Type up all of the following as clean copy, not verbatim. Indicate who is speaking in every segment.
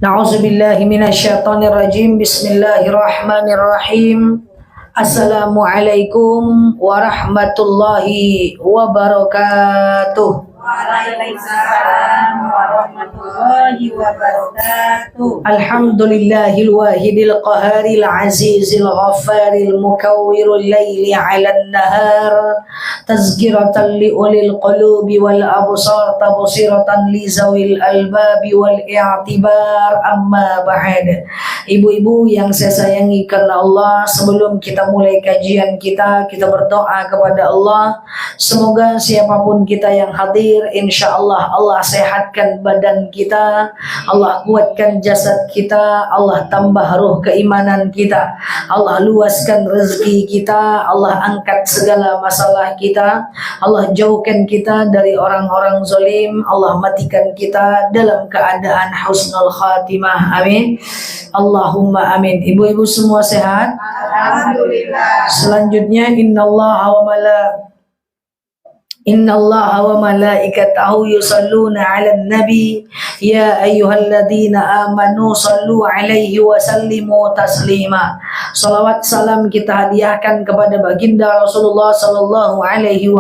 Speaker 1: Na'udzubillahi minasyaitonirrajim. Bismillahirrahmanirrahim. Assalamualaikum warahmatullahi wabarakatuh.
Speaker 2: Waalaikumsalam warahmatullahi wabarakatuh.
Speaker 1: Alhamdulillahil wahidil qaharil azizil ghaffaril mukawwirul laili 'alan nahar tazkiratan li ulil qulubi wal absar tabsiratan li zawil albabi wal i'tibar. Amma ba'd. Ibu-ibu yang saya sayangi karena Allah, sebelum kita mulai kajian kita berdoa kepada Allah, semoga siapapun kita yang hadir, insya Allah Allah sehatkan badan kita, Allah kuatkan jasad kita, Allah tambah ruh keimanan kita, Allah luaskan rezeki kita, Allah angkat segala masalah kita, Allah jauhkan kita dari orang-orang zalim, Allah matikan kita dalam keadaan husnul khatimah. Amin. Allahumma amin. Ibu-ibu semua sehat?
Speaker 2: Alhamdulillah.
Speaker 1: Selanjutnya Innallaha wa malaikatahu yusalluna 'alan nabi ya ayyuhalladzina amanu sallu 'alaihi wa sallimu taslima. Salawat salam kita hadiahkan kepada baginda Rasulullah sallallahu alaihi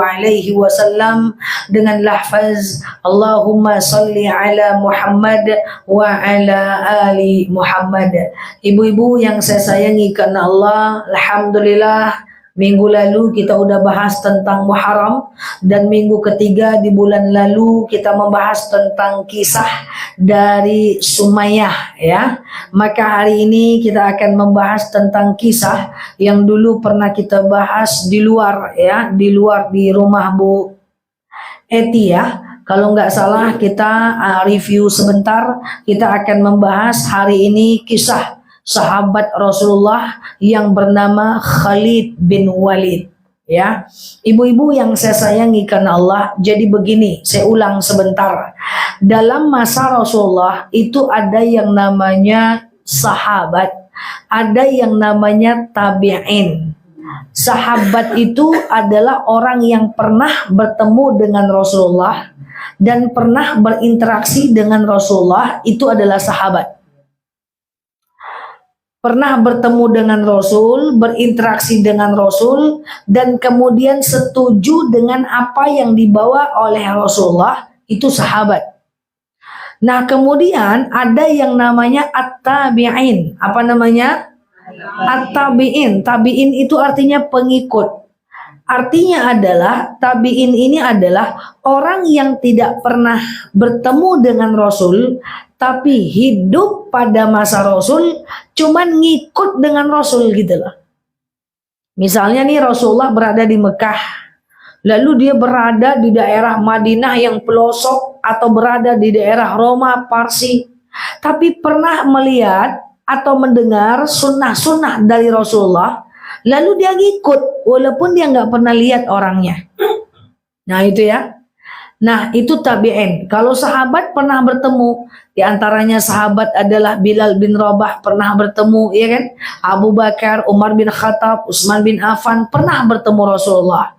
Speaker 1: wasallam dengan lafaz Allahumma salli ala Muhammad wa ala ali Muhammad. Ibu-ibu yang saya sayangi karena Allah, alhamdulillah minggu lalu kita udah bahas tentang Muharram, dan minggu ketiga di bulan lalu kita membahas tentang kisah dari Sumayyah ya. Maka hari ini kita akan membahas tentang kisah yang dulu pernah kita bahas di luar ya, di rumah Bu Eti ya. Kalau nggak salah kita review sebentar, kita akan membahas hari ini kisah sahabat Rasulullah yang bernama Khalid bin Walid ya. Ibu-ibu yang saya sayangi karena Allah, jadi begini, saya ulang sebentar. Dalam masa Rasulullah itu ada yang namanya sahabat, ada yang namanya tabi'in. Sahabat itu adalah orang yang pernah bertemu dengan Rasulullah dan pernah berinteraksi dengan Rasulullah, itu adalah sahabat. Pernah bertemu dengan Rasul, berinteraksi dengan Rasul, dan kemudian setuju dengan apa yang dibawa oleh Rasulullah, itu sahabat. Nah, kemudian ada yang namanya at-tabi'in. Apa namanya? At-tabi'in. Tabi'in itu artinya pengikut. Artinya adalah tabi'in ini adalah orang yang tidak pernah bertemu dengan Rasul, tapi hidup pada masa Rasul, cuman ngikut dengan Rasul gitu loh. Misalnya nih Rasulullah berada di Mekah, lalu dia berada di daerah Madinah yang pelosok atau berada di daerah Roma, Parsi, tapi pernah melihat atau mendengar sunnah-sunnah dari Rasulullah, lalu dia ngikut walaupun dia nggak pernah lihat orangnya. Nah itu ya. Nah itu tabi'in. Kalau sahabat pernah bertemu, di antaranya sahabat adalah Bilal bin Rabah pernah bertemu, ya kan? Abu Bakar, Umar bin Khattab, Utsman bin Affan pernah bertemu Rasulullah.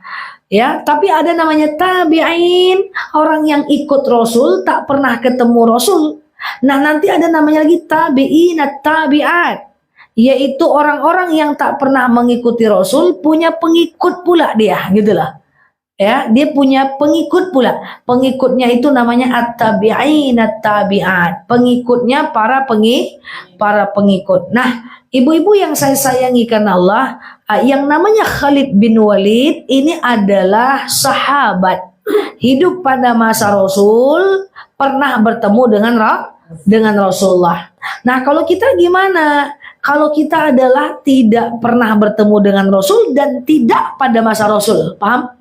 Speaker 1: Ya, tapi ada namanya tabi'in, orang yang ikut Rasul tak pernah ketemu Rasul. Nah nanti ada namanya lagi tabi'in, tabi'at, yaitu orang-orang yang tak pernah mengikuti Rasul, punya pengikut pula dia, gitulah. Ya, dia punya pengikut pula. Pengikutnya itu namanya at-tabi'in, at-tabi'at. Pengikutnya para pengikut. Nah, ibu-ibu yang saya sayangi karena Allah, yang namanya Khalid bin Walid ini adalah sahabat. Hidup pada masa Rasul, pernah bertemu dengan Rasulullah. Nah, kalau kita gimana? Kalau kita adalah tidak pernah bertemu dengan Rasul dan tidak pada masa Rasul, paham?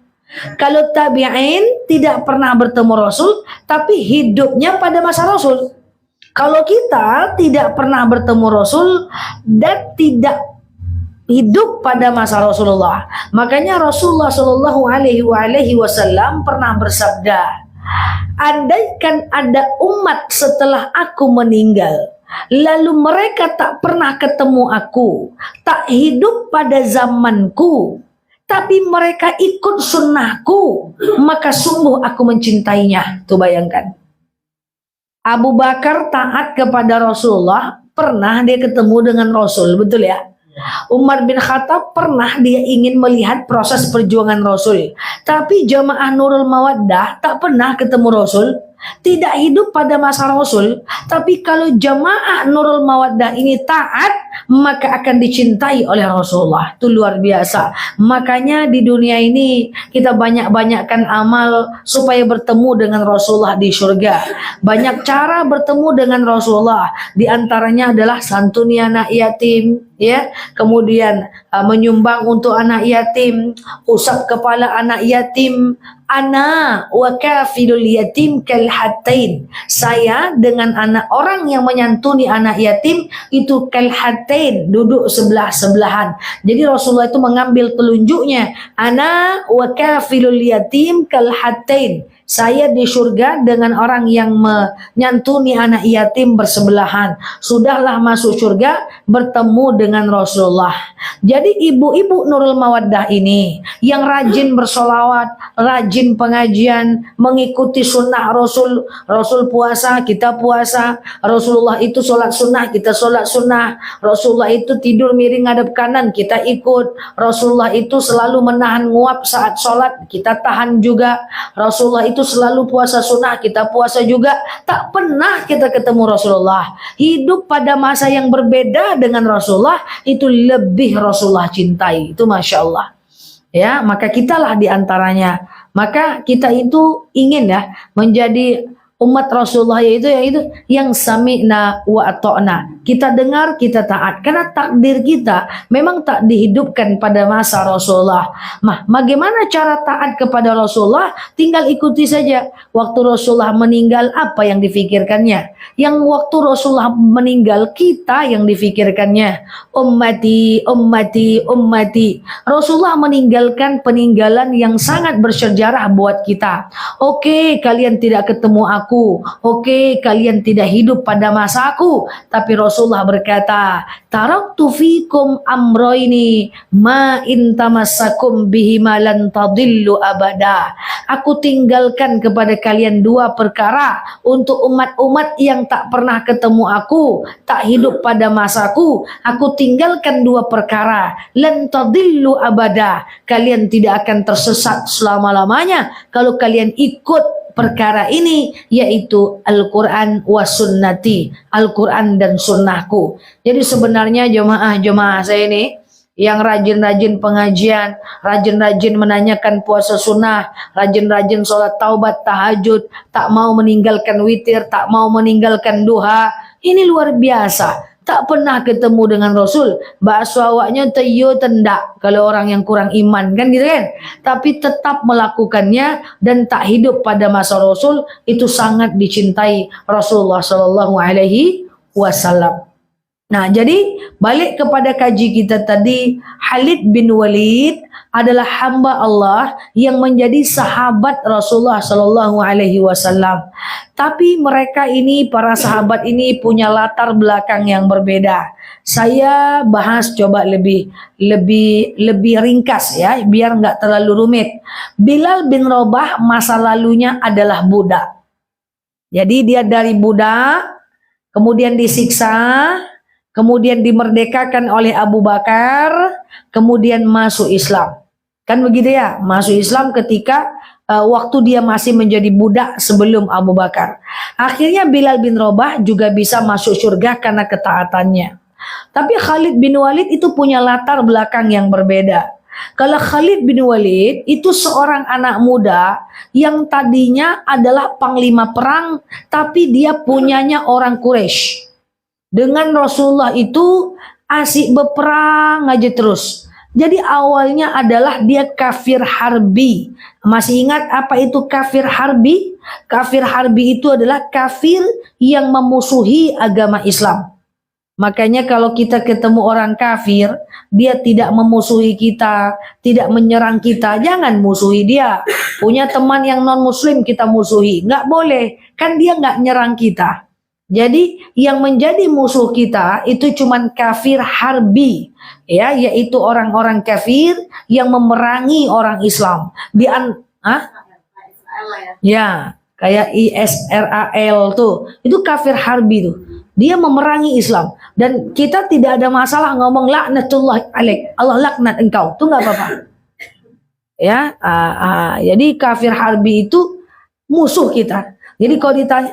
Speaker 1: Kalau tabi'in tidak pernah bertemu Rasul, tapi hidupnya pada masa Rasul. Kalau kita tidak pernah bertemu Rasul dan tidak hidup pada masa Rasulullah, makanya Rasulullah Shallallahu Alaihi Wasallam pernah bersabda, andaikan ada umat setelah aku meninggal, lalu mereka tak pernah ketemu aku, tak hidup pada zamanku, tapi mereka ikut sunnahku, maka sungguh aku mencintainya. Tuh bayangkan. Abu Bakar taat kepada Rasulullah, pernah dia ketemu dengan Rasul, betul ya? Umar bin Khattab pernah dia ingin melihat proses perjuangan Rasul. Tapi jamaah Nurul Mawaddah tak pernah ketemu Rasul, tidak hidup pada masa Rasul. Tapi kalau jamaah Nurul Mawaddah ini taat, maka akan dicintai oleh Rasulullah. Itu luar biasa. Makanya di dunia ini kita banyak-banyakkan amal supaya bertemu dengan Rasulullah di surga. Banyak cara bertemu dengan Rasulullah. Di antaranya adalah santuni anak yatim, ya, kemudian menyumbang untuk anak yatim, usap kepala anak yatim. Ana wa kafilul yatim kal hatain. Saya dengan anak orang yang menyantuni anak yatim itu kal hatain, duduk sebelah-sebelahan. Jadi Rasulullah itu mengambil telunjuknya, ana wa kafilul yatim kal hatain. Saya di surga dengan orang yang menyantuni anak yatim bersebelahan. Sudahlah masuk surga bertemu dengan Rasulullah. Jadi ibu-ibu Nurul Mawaddah ini yang rajin bersolawat, rajin pengajian, mengikuti sunnah Rasul. Rasul puasa, kita puasa. Rasulullah itu sholat sunnah, kita sholat sunnah. Rasulullah itu tidur miring ngadep kanan, kita ikut. Rasulullah itu selalu menahan nguap saat sholat, kita tahan juga. Rasulullah itu selalu puasa sunnah, kita puasa juga. Tak pernah kita ketemu Rasulullah. Hidup pada masa yang berbeda dengan Rasulullah, itu lebih Rasulullah cintai. Itu Masya Allah. Ya, maka kitalah diantaranya. Maka kita itu ingin ya menjadi umat Rasulullah, yaitu yang sami'na wa ata'na. Kita dengar, kita taat. Karena takdir kita memang tak dihidupkan pada masa Rasulullah. Bagaimana cara taat kepada Rasulullah? Tinggal ikuti saja. Waktu Rasulullah meninggal, apa yang difikirkannya? Yang waktu Rasulullah meninggal, kita yang difikirkannya. Ummati, ummati, ummati. Rasulullah meninggalkan peninggalan yang sangat bersejarah buat kita. Oke, kalian tidak ketemu aku. Oke, kalian tidak hidup pada masa aku. Tapi Rasulullah berkata, taraktu fikum amroini ma in tamassakum bihima lan tadillu abada. Aku tinggalkan kepada kalian dua perkara untuk umat-umat yang tak pernah ketemu aku, tak hidup pada masaku. Aku tinggalkan dua perkara, lan tadillu abada. Kalian tidak akan tersesat selama-lamanya kalau kalian ikut perkara ini, yaitu Al-Quran wa sunnati, Al-Quran dan sunnahku. Jadi sebenarnya jemaah saya ini yang rajin-rajin pengajian, rajin-rajin menanyakan puasa sunnah, rajin-rajin sholat taubat, tahajud, tak mau meninggalkan witir, tak mau meninggalkan duha, ini luar biasa. Tak pernah ketemu dengan Rasul, bakso awaknya teyo tendak kalau orang yang kurang iman, kan gitu kan. Tapi tetap melakukannya dan tak hidup pada masa Rasul, itu sangat dicintai Rasulullah Shallallahu Alaihi Wasallam. Nah, jadi balik kepada kaji kita tadi, Khalid bin Walid adalah hamba Allah yang menjadi sahabat Rasulullah Shallallahu Alaihi Wasallam. Tapi mereka ini, para sahabat ini punya latar belakang yang berbeda. Saya bahas coba lebih ringkas ya, biar nggak terlalu rumit. Bilal bin Rabah masa lalunya adalah budak. Jadi dia dari budak, kemudian disiksa, kemudian dimerdekakan oleh Abu Bakar, kemudian masuk Islam. Kan begitu ya, masuk Islam ketika waktu dia masih menjadi budak sebelum Abu Bakar. Akhirnya Bilal bin Rabah juga bisa masuk surga karena ketaatannya. Tapi Khalid bin Walid itu punya latar belakang yang berbeda. Kalau Khalid bin Walid itu seorang anak muda yang tadinya adalah panglima perang, tapi dia punyanya orang Quraisy. Dengan Rasulullah itu asik berperang aja terus. Jadi awalnya adalah dia kafir harbi. Masih ingat apa itu kafir harbi? Kafir harbi itu adalah kafir yang memusuhi agama Islam. Makanya kalau kita ketemu orang kafir, dia tidak memusuhi kita, tidak menyerang kita, jangan musuhi dia. Punya teman yang non muslim kita musuhi, nggak boleh, kan dia nggak nyerang kita. Jadi yang menjadi musuh kita itu cuman kafir harbi, ya, yaitu orang-orang kafir yang memerangi orang Islam. Ya, kayak Israel tuh, itu kafir harbi tuh. Dia memerangi Islam dan kita tidak ada masalah ngomong laknatullah alaik, Allah laknat engkau, tuh nggak apa-apa. Ya, jadi kafir harbi itu musuh kita. Jadi kalau ditanya,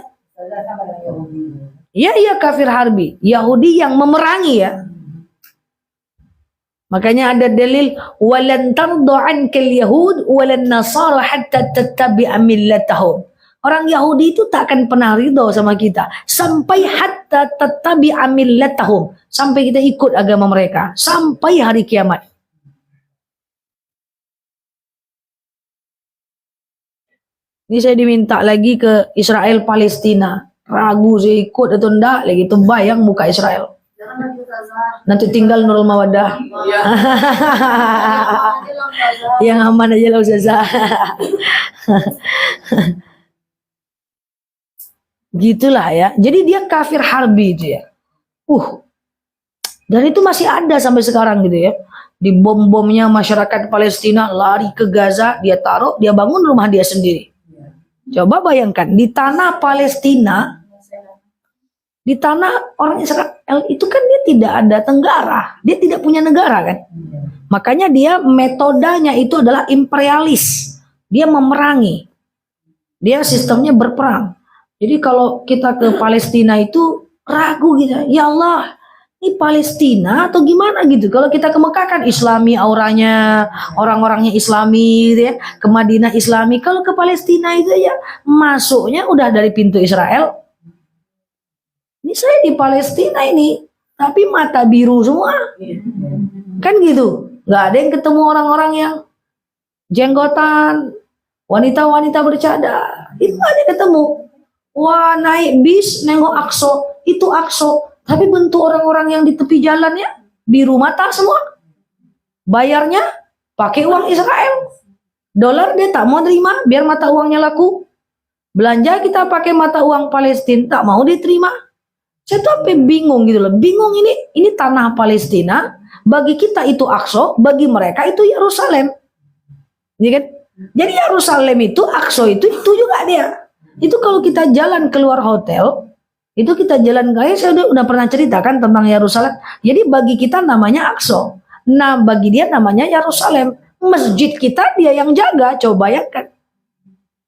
Speaker 1: iya kafir harbi, Yahudi yang memerangi ya. Makanya ada dalil walan tardu ankal yahud walan nasara hatta tattabi'a millatahum. Orang Yahudi itu tak akan pernah ridho sama kita sampai hatta tattabi'a millatahum, sampai kita ikut agama mereka sampai hari kiamat. Ini saya diminta lagi ke Israel Palestina. Ragu saya ikut atau enggak lagi, itu bayang muka Israel. Nanti tinggal Nurul Mawadah. Yang aman aja lah Ustazah. Gitulah ya. Jadi dia kafir harbi itu ya. Dan itu masih ada sampai sekarang gitu ya. Di bom-bomnya masyarakat Palestina lari ke Gaza, dia taruh, dia bangun rumah dia sendiri. Coba bayangkan di tanah Palestina, di tanah orang Israel itu kan dia tidak ada tenggara, dia tidak punya negara kan. Makanya dia metodenya itu adalah imperialis, dia memerangi, dia sistemnya berperang. Jadi kalau kita ke Palestina itu ragu gitu, ya Allah, ini Palestina atau gimana gitu. Kalau kita ke Mekah kan Islami auranya, orang-orangnya Islami gitu ya, ke Madinah Islami. Kalau ke Palestina itu ya masuknya udah dari pintu Israel. Ini saya di Palestina ini, tapi mata biru semua. Kan gitu. Nggak ada yang ketemu orang-orang yang jenggotan, wanita-wanita bercadar. Itu nggak ada yang ketemu. Wah, naik bis, nengok Aqsa, itu Aqsa. Tapi bentuk orang-orang yang di tepi jalannya biru mata semua. Bayarnya pakai uang Israel. Dolar dia tak mau terima, biar mata uangnya laku. Belanja kita pakai mata uang Palestina, tak mau diterima. Saya tuh sampai bingung gitu loh. Bingung ini tanah Palestina, bagi kita itu Aqsa, bagi mereka itu Yerusalem. Ya kan? Jadi Yerusalem itu, Aqsa itu juga dia. Itu kalau kita jalan keluar hotel, itu kita jalan kayak saya udah pernah ceritakan tentang Yerusalem. Jadi bagi kita namanya Aqsa. Nah, bagi dia namanya Yerusalem. Masjid kita dia yang jaga, coba bayangkan.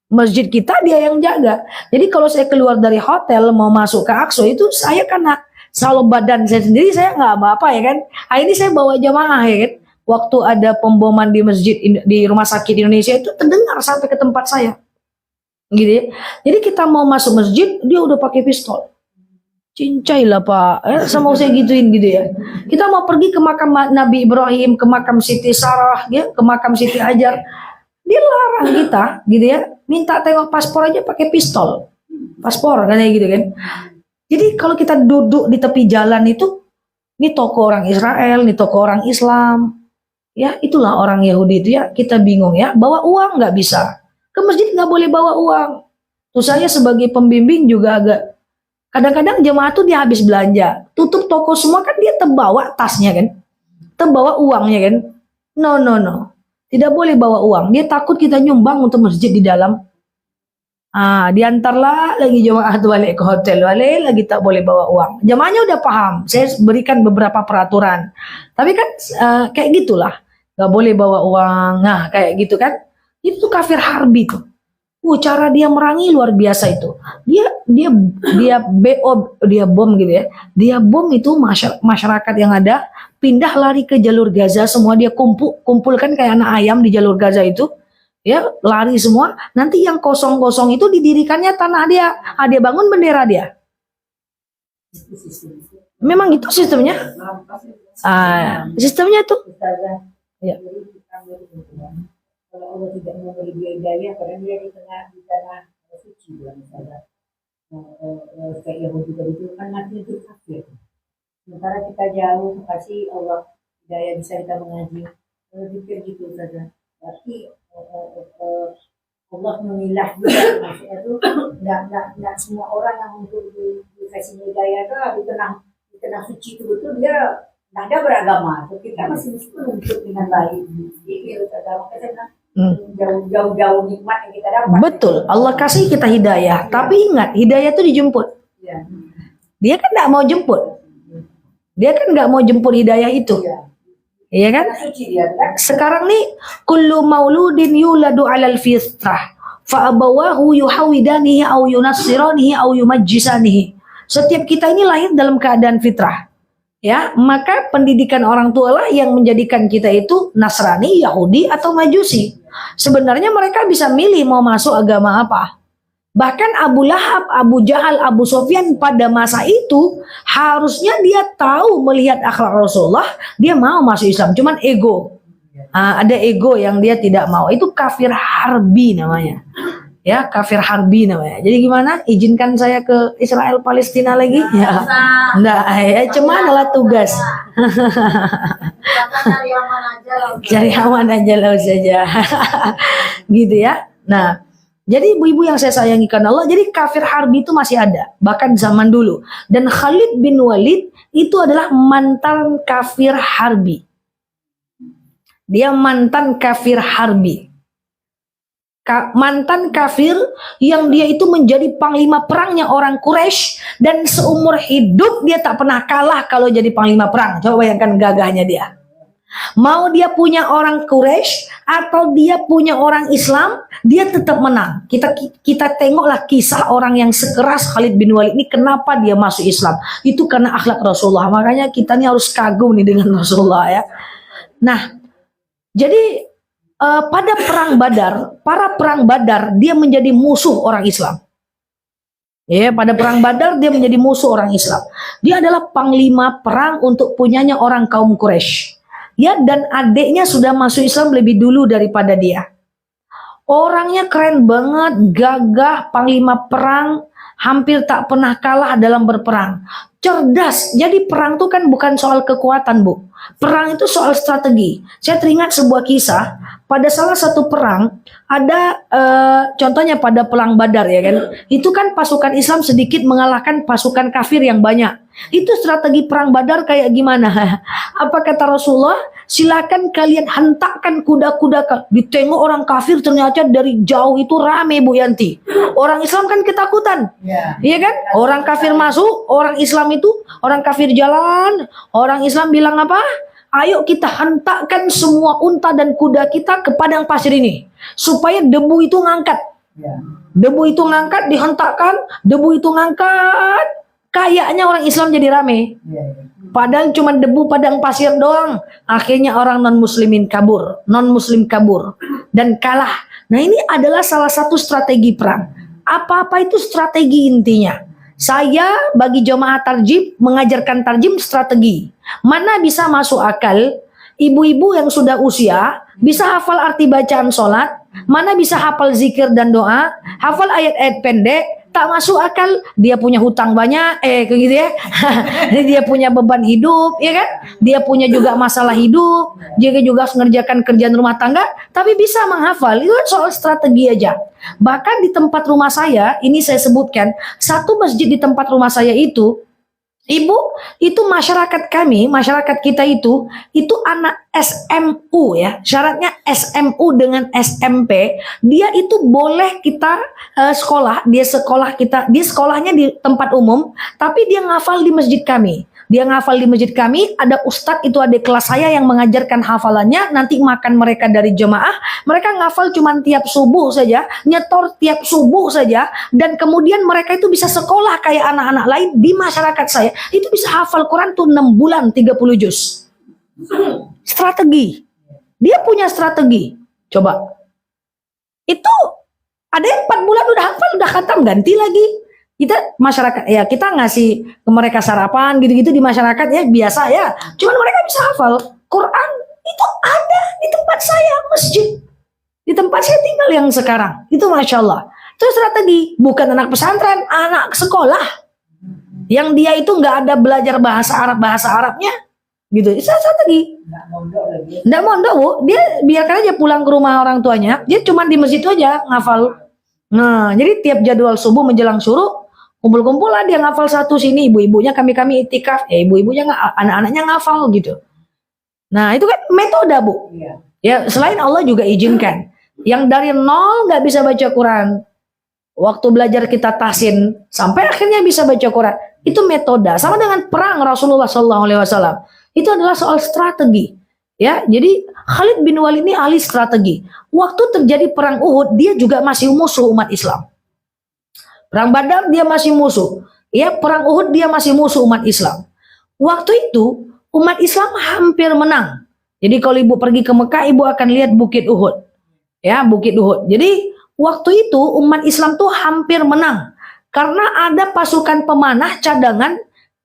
Speaker 1: Masjid kita dia yang jaga. Jadi kalau saya keluar dari hotel mau masuk ke Aqsa itu saya karena selalu badan saya sendiri saya nggak apa-apa ya kan. Nah, ini saya bawa jamaah ya kan. Waktu ada pemboman di masjid di rumah sakit Indonesia itu terdengar sampai ke tempat saya. Gitu ya. Jadi kita mau masuk masjid dia udah pakai pistol. Cincai lah Pak, sama saya gituin gitu ya. Kita mau pergi ke makam Nabi Ibrahim, ke makam Siti Sarah, ya, ke makam Siti Hajar. Dia larang kita, gitu ya. Minta tengok paspor aja pakai pistol. Paspor katanya gitu kan. Jadi kalau kita duduk di tepi jalan itu, ini toko orang Israel, ini toko orang Islam. Ya, itulah orang Yahudi itu ya. Kita bingung ya, bawa uang nggak bisa. Ke masjid nggak boleh bawa uang. Terus saya sebagai pembimbing juga agak kadang-kadang jemaah tuh dia habis belanja, tutup toko semua kan dia terbawa tasnya kan, terbawa uangnya kan. No. Tidak boleh bawa uang. Dia takut kita nyumbang untuk masjid di dalam. Diantarlah lagi jemaah tuh balik ke hotel, balik lagi tak boleh bawa uang. Jemaahnya udah paham. Saya berikan beberapa peraturan. Tapi kan kayak gitulah, nggak boleh bawa uang. Nah kayak gitu kan. Itu kafir harbi tuh. Cara dia merangi luar biasa itu. Dia bom gitu ya. Dia bom itu masyarakat yang ada pindah lari ke jalur Gaza semua dia kumpulkan kayak anak ayam di jalur Gaza itu. Ya, lari semua. Nanti yang kosong-kosong itu didirikannya tanah dia. Dia bangun bendera dia. Memang itu sistemnya. Sistemnya tuh. Ya.
Speaker 2: Kalau Allah tidak memberi dia hidayah, karena dia di tanah suci, misalnya kayak Yahudi tadi itu kan mati itu kafir. Sementara kita jauh, kasih Allah hidayah bisa kita mengaji, pikir gitu saja. Berarti Allah memilah juga, maksudnya itu tidak semua orang yang untuk dikasih hidayah itu di tanah suci itu betul dia tidak ada beragama. Kita masih mesti menuntut dengan baik. Jadi agama kita jauh-jauh nikmat yang kita dapat.
Speaker 1: Betul, Allah kasih kita hidayah. Tapi ingat, hidayah itu dijemput.
Speaker 2: Ya.
Speaker 1: Dia kan nggak mau jemput. Dia kan nggak mau jemput hidayah itu. Iya kan?
Speaker 2: Suci dia kan.
Speaker 1: Sekarang nih, kullu mauludin yuladu alal fitrah. Fa'abawahu yuhawidanihi au yunassiranihi au yumajjisanihi. Setiap kita ini lahir dalam keadaan fitrah. Ya, maka pendidikan orang tua lah yang menjadikan kita itu Nasrani, Yahudi atau Majusi. Sebenarnya mereka bisa milih mau masuk agama apa. Bahkan Abu Lahab, Abu Jahal, Abu Sufyan pada masa itu harusnya dia tahu melihat akhlak Rasulullah, dia mau masuk Islam, cuman ego. Ada ego yang dia tidak mau. Itu kafir harbi namanya. Ya, kafir harbi namanya. Jadi gimana? Izinkan saya ke Israel Palestina lagi? Ya. Enggak, ya cuma adalah tugas. Cari aman aja lah saja. Gitu ya. Nah, jadi ibu-ibu yang saya sayangi karena Allah, jadi kafir harbi itu masih ada, bahkan zaman dulu. Dan Khalid bin Walid itu adalah mantan kafir harbi. Dia mantan kafir harbi. Mantan kafir yang dia itu menjadi panglima perangnya orang Quraisy dan seumur hidup dia tak pernah kalah kalau jadi panglima perang. Coba bayangkan gagahnya dia. Mau dia punya orang Quraisy atau dia punya orang Islam, dia tetap menang. Kita tengoklah kisah orang yang sekeras Khalid bin Walid ini, kenapa dia masuk Islam? Itu karena akhlak Rasulullah. Makanya kita ini harus kagum nih dengan Rasulullah ya. Nah, jadi pada perang Badar, para perang Badar dia menjadi musuh orang Islam. Ya, pada perang Badar dia menjadi musuh orang Islam. Dia adalah panglima perang untuk punyanya orang kaum Quraisy. Ya, dan adiknya sudah masuk Islam lebih dulu daripada dia. Orangnya keren banget, gagah, panglima perang, hampir tak pernah kalah dalam berperang. Cerdas. Jadi perang itu kan bukan soal kekuatan, Bu. Perang itu soal strategi. Saya teringat sebuah kisah, pada salah satu perang ada contohnya pada perang Badar ya kan. Itu kan pasukan Islam sedikit mengalahkan pasukan kafir yang banyak. Itu strategi perang Badar kayak gimana? Apa kata Rasulullah? Silakan kalian hentakkan kuda-kuda. Ditengok orang kafir ternyata dari jauh itu rame, Bu Yanti. Orang Islam kan ketakutan. Iya kan? Orang kafir masuk, orang Islam itu, orang kafir jalan, orang Islam bilang apa? Ayo kita hentakkan semua unta dan kuda kita ke padang pasir ini. Supaya debu itu ngangkat. Debu itu ngangkat, dihentakkan, debu itu ngangkat. Kayaknya orang Islam jadi rame. Padahal cuma debu padang pasir doang. Akhirnya orang non-muslimin kabur. Non-muslim kabur. Dan kalah. Nah, ini adalah salah satu strategi perang. Apa-apa itu strategi intinya. Saya bagi jemaah tarjim mengajarkan tarjim strategi. Mana bisa masuk akal, ibu-ibu yang sudah usia bisa hafal arti bacaan sholat, mana bisa hafal zikir dan doa, hafal ayat-ayat pendek, tak masuk akal, dia punya hutang banyak, kayak gitu ya. Dia punya beban hidup, ya kan? Dia punya juga masalah hidup, dia juga harus mengerjakan kerjaan rumah tangga, tapi bisa menghafal. Itu kan soal strategi aja. Bahkan di tempat rumah saya, ini saya sebutkan, satu masjid di tempat rumah saya itu, Ibu, itu masyarakat kami, masyarakat kita itu anak SMU ya. Syaratnya SMU dengan SMP, dia itu boleh kita sekolah, dia sekolahnya di tempat umum, tapi dia ngafal di masjid kami. Dia ngafal di masjid kami, ada ustadz itu adik kelas saya yang mengajarkan hafalannya, nanti makan mereka dari jemaah, mereka ngafal cuma tiap subuh saja, nyetor tiap subuh saja, dan kemudian mereka itu bisa sekolah kayak anak-anak lain di masyarakat saya, itu bisa hafal Quran tuh 6 bulan 30 juz. Strategi. Dia punya strategi. Coba. Itu ada yang 4 bulan udah hafal, udah khatam, ganti lagi. Kita masyarakat ya, kita ngasih ke mereka sarapan gitu-gitu di masyarakat ya biasa ya. Cuman mereka bisa hafal Quran itu ada di tempat saya masjid, di tempat saya tinggal yang sekarang itu masya Allah. Itu strategi, bukan anak pesantren, anak sekolah yang dia itu nggak ada belajar bahasa Arabnya gitu. Itu strategi. Nggak mondok Bu, dia biarkan aja pulang ke rumah orang tuanya, dia cuma di masjid itu aja ngafal. Nah, jadi tiap jadwal subuh menjelang syuruk kumpul-kumpul lah dia ngafal satu sini, ibu-ibunya kami itikaf, ibu-ibunya anak-anaknya ngafal gitu. Nah itu kan metode Bu. Ya selain Allah juga izinkan. Yang dari nol nggak bisa baca Quran. Waktu belajar kita tahsin sampai akhirnya bisa baca Quran. Itu metode. Sama dengan perang Rasulullah SAW. Itu adalah soal strategi. Ya, jadi Khalid bin Walid ini ahli strategi. Waktu terjadi perang Uhud, dia juga masih musuh umat Islam. Perang Badar dia masih musuh. Ya, perang Uhud dia masih musuh umat Islam. Waktu itu umat Islam hampir menang. Jadi kalau ibu pergi ke Mekah, ibu akan lihat Bukit Uhud. Ya, Bukit Uhud. Jadi waktu itu umat Islam tuh hampir menang karena ada pasukan pemanah cadangan.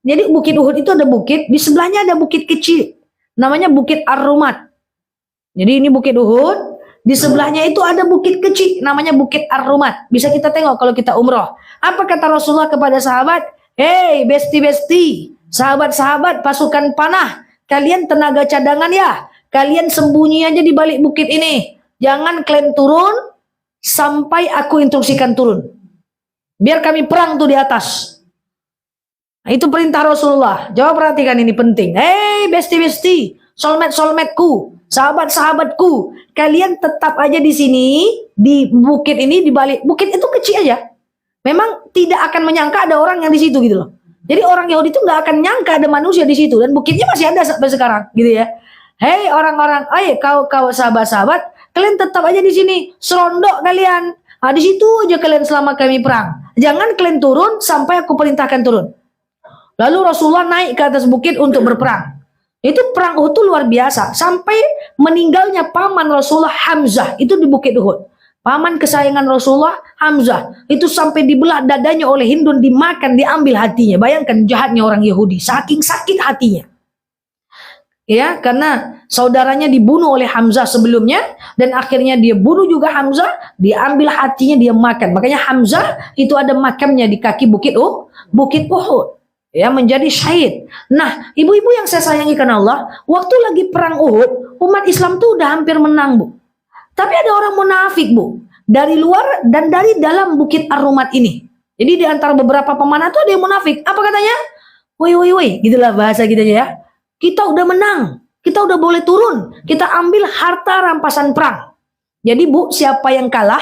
Speaker 1: Jadi Bukit Uhud itu ada bukit, di sebelahnya ada bukit kecil, namanya Bukit Ar-Rumat. Jadi ini Bukit Uhud, di sebelahnya itu ada bukit kecil, namanya Bukit Ar-Rumat. Bisa kita tengok kalau kita umroh. Apa kata Rasulullah kepada sahabat? Hei besti-besti, sahabat-sahabat pasukan panah, kalian tenaga cadangan ya, kalian sembunyi aja di balik bukit ini. Jangan kalian turun sampai aku instruksikan turun. Biar kami perang tuh di atas. Nah, itu perintah Rasulullah. Coba perhatikan, ini penting. Hei besti-besti, solmet-solmetku, sahabat-sahabatku, kalian tetap aja di sini, di bukit ini, di balik bukit itu kecil aja. Memang tidak akan menyangka ada orang yang di situ gitu loh. Jadi orang Yahudi itu nggak akan nyangka ada manusia di situ, dan bukitnya masih ada sampai sekarang gitu ya. Hei orang-orang, kau sahabat-sahabat, kalian tetap aja di sini, serondok kalian. Di situ aja kalian selama kami perang. Jangan kalian turun sampai aku perintahkan turun. Lalu Rasulullah naik ke atas bukit untuk berperang. Itu perang Uhud itu luar biasa. Sampai meninggalnya paman Rasulullah Hamzah itu di Bukit Uhud. Paman kesayangan Rasulullah Hamzah itu sampai dibelah dadanya oleh Hindun, dimakan, diambil hatinya. Bayangkan jahatnya orang Yahudi, saking sakit hatinya. Ya, karena saudaranya dibunuh oleh Hamzah sebelumnya, dan akhirnya dia bunuh juga Hamzah, diambil hatinya, dia makan. Makanya Hamzah itu ada makamnya di kaki Bukit Uhud. Ya, menjadi syahid. Nah, ibu-ibu yang saya sayangi karena Allah, waktu lagi perang Uhud, umat Islam tuh udah hampir menang, Bu. Tapi ada orang munafik, Bu, dari luar dan dari dalam Bukit Ar-Rumat ini. Jadi di antara beberapa pemanah tuh ada yang munafik. Apa katanya? Woi, gitulah bahasa kita aja ya. Kita udah menang, kita udah boleh turun, kita ambil harta rampasan perang. Jadi Bu, siapa yang kalah,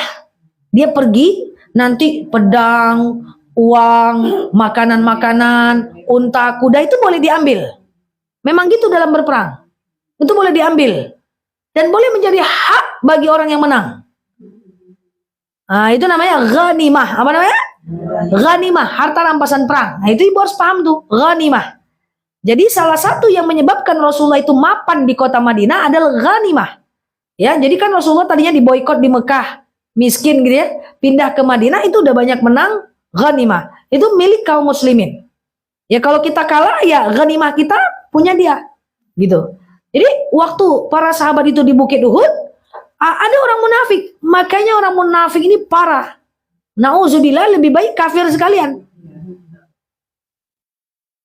Speaker 1: dia pergi, nanti pedang, uang, makanan-makanan, unta, kuda itu boleh diambil. Memang gitu dalam berperang. Itu boleh diambil. Dan boleh menjadi hak bagi orang yang menang. Nah, itu namanya ghanimah. Apa namanya? Ghanimah, harta rampasan perang. Nah, itu ibu harus paham tuh, ghanimah. Jadi salah satu yang menyebabkan Rasulullah itu mapan di kota Madinah adalah ghanimah. Ya, jadi kan Rasulullah tadinya diboikot di Mekah, miskin gitu ya, pindah ke Madinah itu udah banyak menang, ghanimah. Itu milik kaum muslimin. Ya kalau kita kalah ya ghanimah kita punya dia. Gitu. Jadi waktu para sahabat itu di Bukit Uhud, ada orang munafik. Makanya orang munafik ini parah. Nauzubillah, lebih baik kafir sekalian.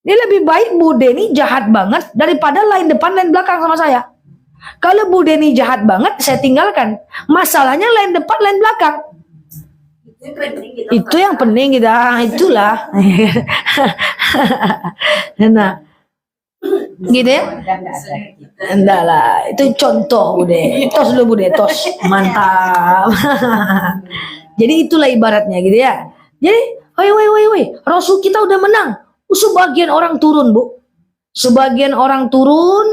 Speaker 1: Ini lebih baik Bu Deni jahat banget daripada lain depan lain belakang sama saya. Kalau Bu Deni jahat banget, saya tinggalkan. Masalahnya lain depan lain belakang. Itu yang penting kita, itulah. Nah, gitu ya. Enggak lah, itu contoh Bu De. Tos dulu Bu De, tos. Mantap. Jadi itulah ibaratnya gitu ya. Jadi, woi, Rasul kita udah menang. Sebagian orang turun, Bu. Sebagian orang turun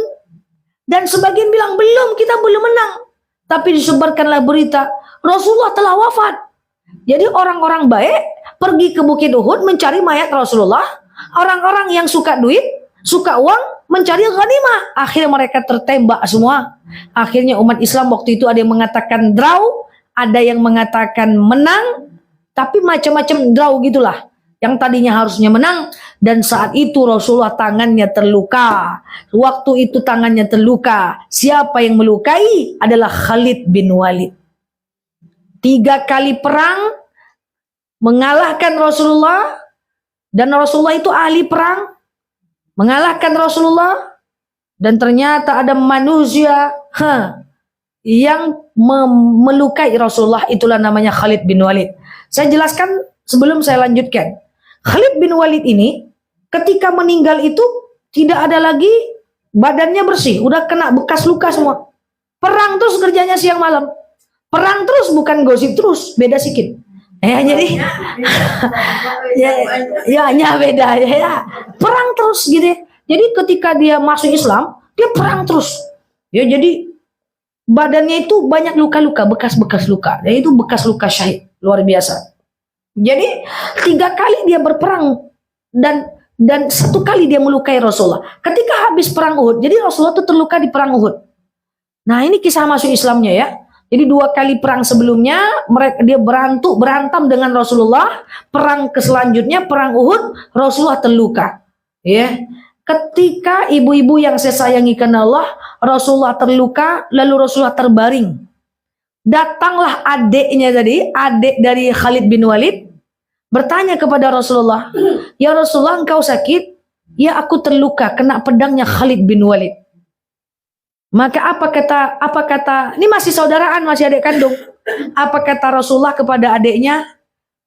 Speaker 1: dan sebagian bilang belum, kita belum menang. Tapi disebarkanlah berita Rasulullah telah wafat. Jadi orang-orang baik pergi ke Bukit Uhud mencari mayat Rasulullah. Orang-orang yang suka duit, suka uang, mencari ghanimah. Akhirnya mereka tertembak semua. Akhirnya umat Islam waktu itu ada yang mengatakan draw, ada yang mengatakan menang, tapi macam-macam draw gitulah. Yang tadinya harusnya menang, dan saat itu Rasulullah tangannya terluka. Waktu itu tangannya terluka. Siapa yang melukai adalah Khalid bin Walid. 3 kali perang mengalahkan Rasulullah, dan Rasulullah itu ahli perang, mengalahkan Rasulullah, dan ternyata ada manusia yang melukai Rasulullah, itulah namanya Khalid bin Walid. Saya jelaskan sebelum saya lanjutkan. Khalid bin Walid ini ketika meninggal itu tidak ada lagi, badannya bersih, udah kena bekas luka semua. Perang terus kerjanya siang malam. Perang terus bukan gosip terus, beda sedikit. Ya jadi ya beda ya. Perang terus gitu. Jadi ketika dia masuk Islam, dia perang terus. Ya jadi badannya itu banyak luka-luka, bekas-bekas luka. Dan itu bekas luka syahid, luar biasa. Jadi 3 kali dia berperang dan 1 kali dia melukai Rasulullah. Ketika habis perang Uhud, jadi Rasulullah itu terluka di perang Uhud. Nah ini kisah masuk Islamnya ya. Jadi 2 kali perang sebelumnya dia berantem dengan Rasulullah. Perang selanjutnya perang Uhud, Rasulullah terluka. Ya. Ketika ibu-ibu yang saya sayangi karena Allah, Rasulullah terluka, lalu Rasulullah terbaring. Datanglah adiknya tadi, adik dari Khalid bin Walid, bertanya kepada Rasulullah, "Ya Rasulullah, engkau sakit?" "Ya, aku terluka kena pedangnya Khalid bin Walid." Maka apa kata ini masih saudaraan, masih adik kandung. Apa kata Rasulullah kepada adiknya?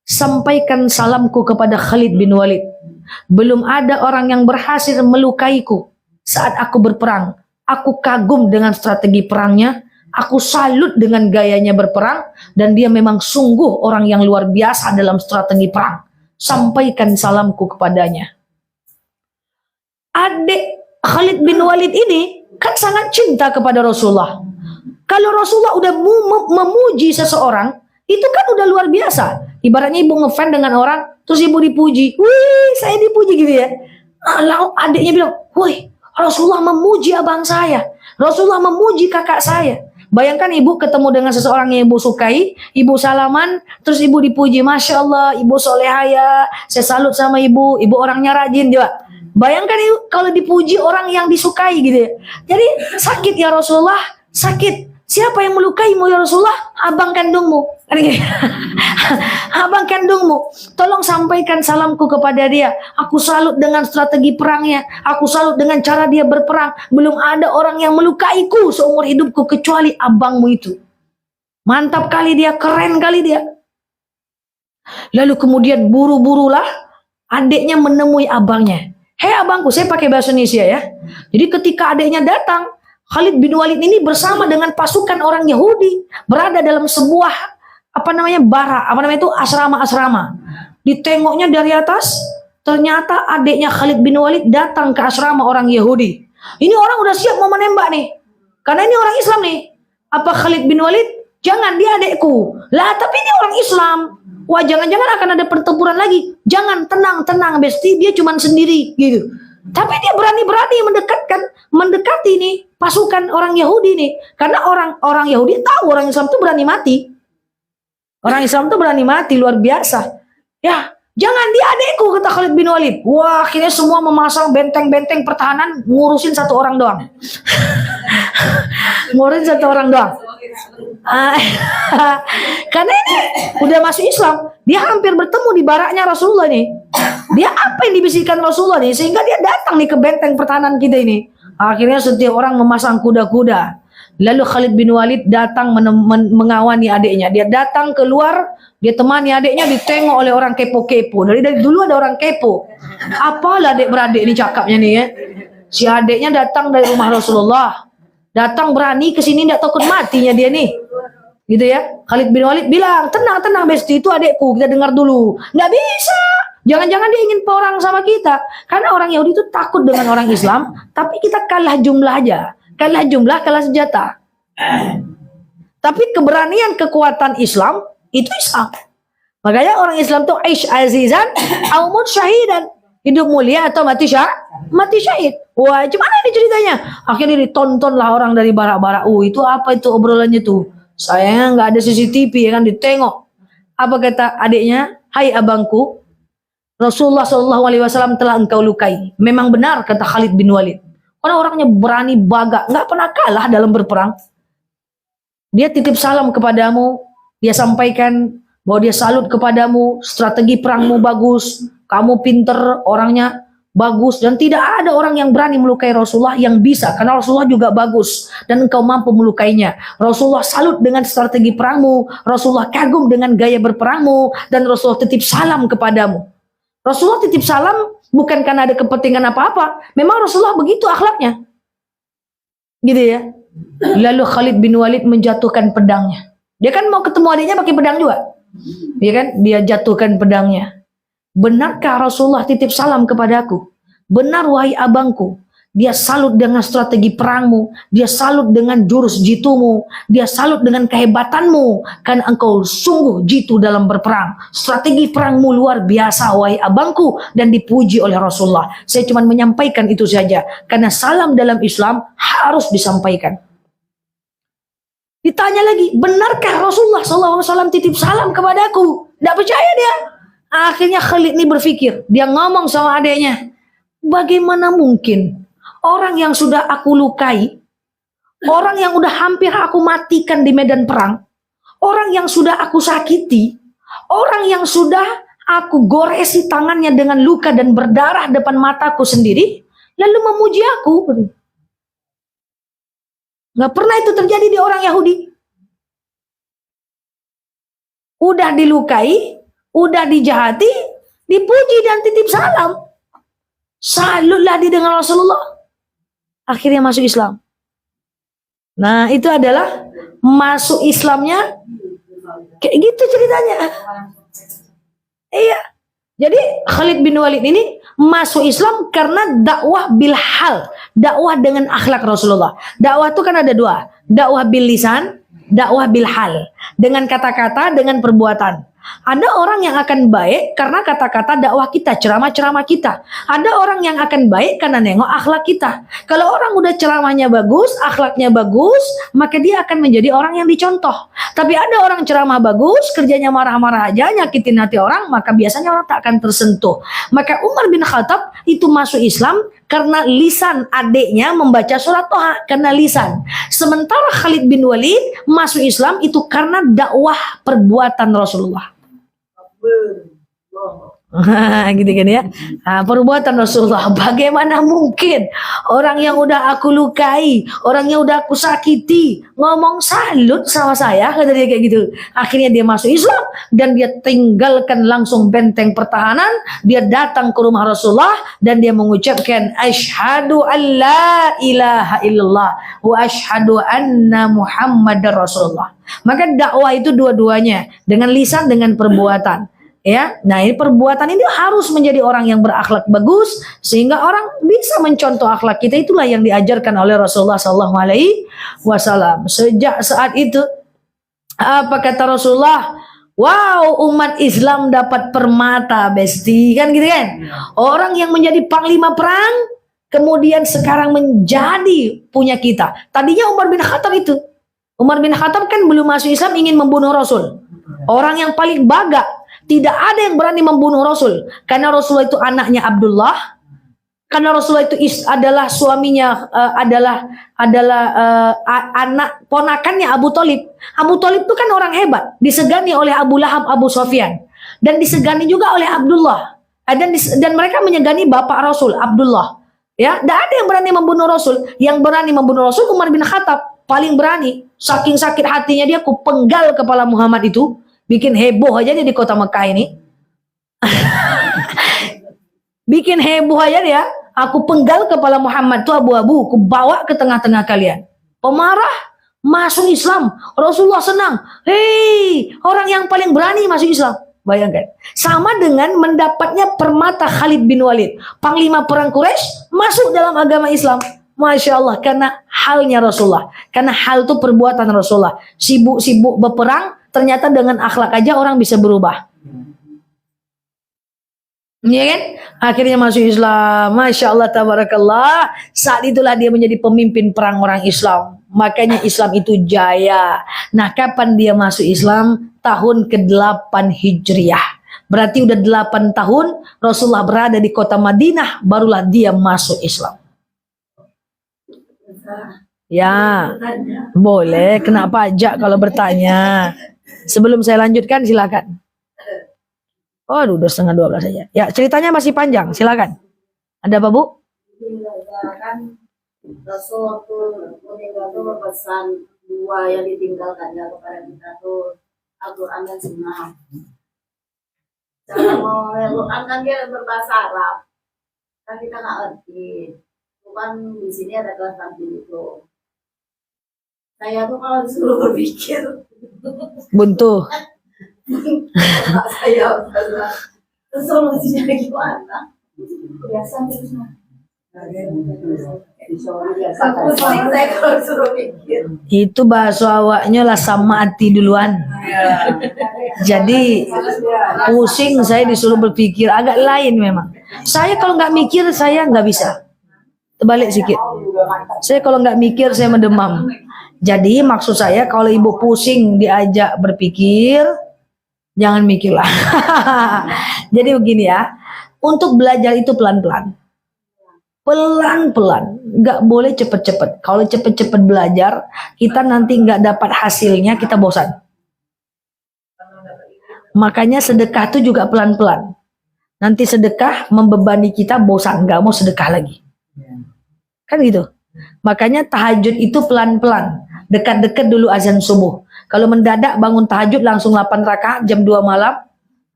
Speaker 1: "Sampaikan salamku kepada Khalid bin Walid. Belum ada orang yang berhasil melukaiku saat aku berperang. Aku kagum dengan strategi perangnya. Aku salut dengan gayanya berperang. Dan dia memang sungguh orang yang luar biasa dalam strategi perang. Sampaikan salamku kepadanya." Adik Khalid bin Walid ini kan sangat cinta kepada Rasulullah. Kalau Rasulullah udah memuji seseorang, itu kan udah luar biasa. Ibaratnya ibu ngefans dengan orang, terus ibu dipuji. "Wih, saya dipuji," gitu ya. Lalu adiknya bilang, "Wih, Rasulullah memuji abang saya. Rasulullah memuji kakak saya." Bayangkan ibu ketemu dengan seseorang yang ibu sukai, ibu salaman, terus ibu dipuji, "Masya Allah, ibu soleha ya, saya salut sama ibu orangnya rajin juga." Bayangkan ibu kalau dipuji orang yang disukai gitu ya. Jadi sakit ya Rasulullah, sakit. "Siapa yang melukaimu ya Rasulullah?" "Abang kandungmu." "Abang kandungmu. Tolong sampaikan salamku kepada dia. Aku salut dengan strategi perangnya. Aku salut dengan cara dia berperang. Belum ada orang yang melukaiku seumur hidupku kecuali abangmu itu." Mantap kali dia, keren kali dia. Lalu kemudian buru-burulah adiknya menemui abangnya. "Hei abangku," saya pakai bahasa Indonesia ya. Jadi ketika adiknya datang, Khalid bin Walid ini bersama dengan pasukan orang Yahudi berada dalam sebuah asrama-asrama. Ditengoknya dari atas, ternyata adiknya Khalid bin Walid datang ke asrama orang Yahudi. Ini orang udah siap mau menembak nih, karena ini orang Islam nih. Apa Khalid bin Walid? "Jangan, dia adikku." "Lah, tapi ini orang Islam." "Wah, jangan-jangan akan ada pertempuran lagi." "Jangan, tenang, Besti, dia cuma sendiri," gitu. Tapi dia berani-berani mendekati nih pasukan orang Yahudi nih, karena orang Yahudi tahu orang Islam itu berani mati. Orang Islam itu berani mati luar biasa. "Ya, jangan, dia adekku," kata Khalid bin Walid. Wah, akhirnya semua memasang benteng-benteng pertahanan, ngurusin 1 orang doang. Ngurusin 1 orang doang. Karena ini udah masuk Islam, dia hampir bertemu di baraknya Rasulullah nih. Dia apa yang dibisikkan Rasulullah nih sehingga dia datang nih ke benteng pertahanan kita ini. Akhirnya setiap orang memasang kuda-kuda. Lalu Khalid bin Walid datang mengawani adiknya. Dia datang keluar, dia temani adiknya, ditengok oleh orang kepo-kepo. Dari dulu ada orang kepo. Apalah adik beradik ini cakapnya nih ya. Si adiknya datang dari rumah Rasulullah. Datang berani ke sini, tidak takut matinya dia nih. Gitu ya. Khalid bin Walid bilang, tenang Besti, itu adikku, kita dengar dulu. Nggak bisa. Jangan-jangan dia ingin perang sama kita. Karena orang Yahudi itu takut dengan orang Islam, tapi kita kalah jumlah aja. Kalah jumlah, kalah senjata. Tapi keberanian, kekuatan Islam, itu Islam. Makanya orang Islam tuh aish azizan, aumut syahidan. Hidup mulia atau mati syahid. Wah, gimana ini ceritanya? Akhirnya ditontonlah orang dari barak-barak. Itu apa itu obrolannya tuh? Sayangnya nggak ada CCTV ya kan, ditengok. Apa kata adiknya? "Hai abangku, Rasulullah SAW telah engkau lukai." Memang benar kata Khalid bin Walid. Karena orangnya berani bagak, nggak pernah kalah dalam berperang. Dia titip salam kepadamu, dia sampaikan bahwa dia salut kepadamu, strategi perangmu bagus, kamu pinter, orangnya bagus, dan tidak ada orang yang berani melukai Rasulullah yang bisa, karena Rasulullah juga bagus dan engkau mampu melukainya. Rasulullah salut dengan strategi perangmu, Rasulullah kagum dengan gaya berperangmu, dan Rasulullah titip salam kepadamu. Rasulullah titip salam bukan karena ada kepentingan apa-apa, memang Rasulullah begitu akhlaknya. Gitu ya. Lalu Khalid bin Walid menjatuhkan pedangnya. Dia kan mau ketemu adiknya pakai pedang juga. Dia kan, dia jatuhkan pedangnya. Benarkah Rasulullah titip salam kepadaku? Benar wahai abangku. Dia salut dengan strategi perangmu, dia salut dengan jurus jitumu, dia salut dengan kehebatanmu, karena engkau sungguh jitu dalam berperang. Strategi perangmu luar biasa wahai abangku, dan dipuji oleh Rasulullah. Saya cuma menyampaikan itu saja, karena salam dalam Islam harus disampaikan. Ditanya lagi, benarkah Rasulullah SAW titip salam kepadaku? Tidak percaya dia. Akhirnya Khalid ini berpikir, dia ngomong sama adiknya, bagaimana mungkin orang yang sudah aku lukai, orang yang udah hampir aku matikan di medan perang, orang yang sudah aku sakiti, orang yang sudah aku goresi tangannya dengan luka dan berdarah depan mataku sendiri, lalu memuji aku. Gak pernah itu terjadi di orang Yahudi. Udah dilukai, udah dijahati, dipuji dan titip salam. Salutlah dia dengan Rasulullah. Akhirnya masuk Islam. Nah, itu adalah masuk Islamnya kayak gitu ceritanya. Iya. Jadi Khalid bin Walid ini masuk Islam karena dakwah bil hal, dakwah dengan akhlak Rasulullah. Dakwah itu kan ada dua, dakwah bil lisan, dakwah bil hal, dengan kata-kata, dengan perbuatan. Ada orang yang akan baik karena kata-kata dakwah kita, ceramah-ceramah kita. Ada orang yang akan baik karena nengok akhlak kita. Kalau orang udah ceramahnya bagus, akhlaknya bagus, maka dia akan menjadi orang yang dicontoh. Tapi ada orang ceramah bagus, kerjanya marah-marah aja, nyakitin hati orang, maka biasanya orang tak akan tersentuh. Maka Umar bin Khattab itu masuk Islam karena lisan adiknya membaca surat Toha, karena lisan. Sementara Khalid bin Walid masuk Islam itu karena dakwah perbuatan Rasulullah. Gitu kan ya. Perbuatan Rasulullah. Bagaimana mungkin orang yang udah aku lukai, orang yang udah aku sakiti, ngomong salut sama saya, kata dia kayak gitu. Akhirnya dia masuk Islam dan dia tinggalkan langsung benteng pertahanan. Dia datang ke rumah Rasulullah dan dia mengucapkan asyhadu an la ilaha illallah wa asyhadu anna Muhammadar Rasulullah. Maka dakwah itu dua-duanya, dengan lisan, dengan perbuatan. Ya, nah ini perbuatan ini harus menjadi orang yang berakhlak bagus sehingga orang bisa mencontoh akhlak kita. Itulah yang diajarkan oleh Rasulullah SAW. Sejak saat itu, apa kata Rasulullah? Wow, umat Islam dapat permata, besti, kan gitu kan? Orang yang menjadi panglima perang, kemudian sekarang menjadi punya kita. Tadinya Umar bin Khattab itu. Umar bin Khattab kan belum masuk Islam ingin membunuh Rasul. Orang yang paling baga. Tidak ada yang berani membunuh Rasul. Karena Rasulullah itu anaknya Abdullah. Karena Rasulullah itu adalah suaminya, adalah anak ponakannya Abu Thalib. Abu Thalib itu kan orang hebat. Disegani oleh Abu Lahab, Abu Sofyan. Dan disegani juga oleh Abdullah. Dan mereka menyegani bapak Rasul, Abdullah. Ya, tidak ada yang berani membunuh Rasul. Yang berani membunuh Rasul Umar bin Khattab. Paling berani. Saking sakit hatinya dia, aku penggal kepala Muhammad itu. Bikin heboh aja dia di kota Mekah ini. Bikin heboh aja dia. Aku penggal kepala Muhammad itu abu-abu. Aku bawa ke tengah-tengah kalian. Pemarah masuk Islam. Rasulullah senang. Hei, orang yang paling berani masuk Islam. Bayangkan. Sama dengan mendapatnya permata Khalid bin Walid. Panglima perang Quraisy masuk dalam agama Islam. Masya Allah, karena halnya Rasulullah. Karena hal itu perbuatan Rasulullah. Sibuk-sibuk berperang, ternyata dengan akhlak aja orang bisa berubah. Iya kan? Akhirnya masuk Islam. Masya Allah, tabarakallah. Saat itulah dia menjadi pemimpin perang orang Islam. Makanya Islam itu jaya. Nah, kapan dia masuk Islam? Tahun ke-8 Hijriah. Berarti udah 8 tahun Rasulullah berada di kota Madinah, barulah dia masuk Islam. Ya, boleh. Kena pajak kalau bertanya. Sebelum saya lanjutkan, silakan. Oh, udah setengah 12 saja. Ya, ceritanya masih panjang. Silakan. Ada apa, Bu?
Speaker 3: Kan Rasul tuh meninggal tuh berpesan dua yang ditinggalkannya kepada kita tuh Al-Quran dan Sunnah. Cara mau Al-Quran kan dia berbahasa Arab, kan kita nggak ngerti. Bukan di sini ada kelas tampil itu. Saya tuh kalau disuruh berpikir,
Speaker 1: Buntu.
Speaker 3: saya terus solusinya gimana? Biasa terus mah. Pusing saya kalau disuruh pikir.
Speaker 1: Itu bahasa awaknya lah sama hati duluan. Jadi pusing saya disuruh berpikir agak lain memang. Saya kalau nggak mikir saya nggak bisa. Terbalik sedikit. Saya kalau nggak mikir saya mendemam. Jadi maksud saya kalau ibu pusing diajak berpikir, jangan mikirlah. Jadi begini ya, untuk belajar itu pelan-pelan. Pelan-pelan, nggak boleh cepet-cepet. Kalau cepet-cepet belajar, kita nanti nggak dapat hasilnya, kita bosan. Makanya sedekah itu juga pelan-pelan. Nanti sedekah membebani kita bosan, nggak mau sedekah lagi. Kan gitu. Makanya tahajud itu pelan-pelan. Dekat-dekat dulu azan subuh. Kalau mendadak bangun tahajud langsung 8 rakaat jam 2 malam,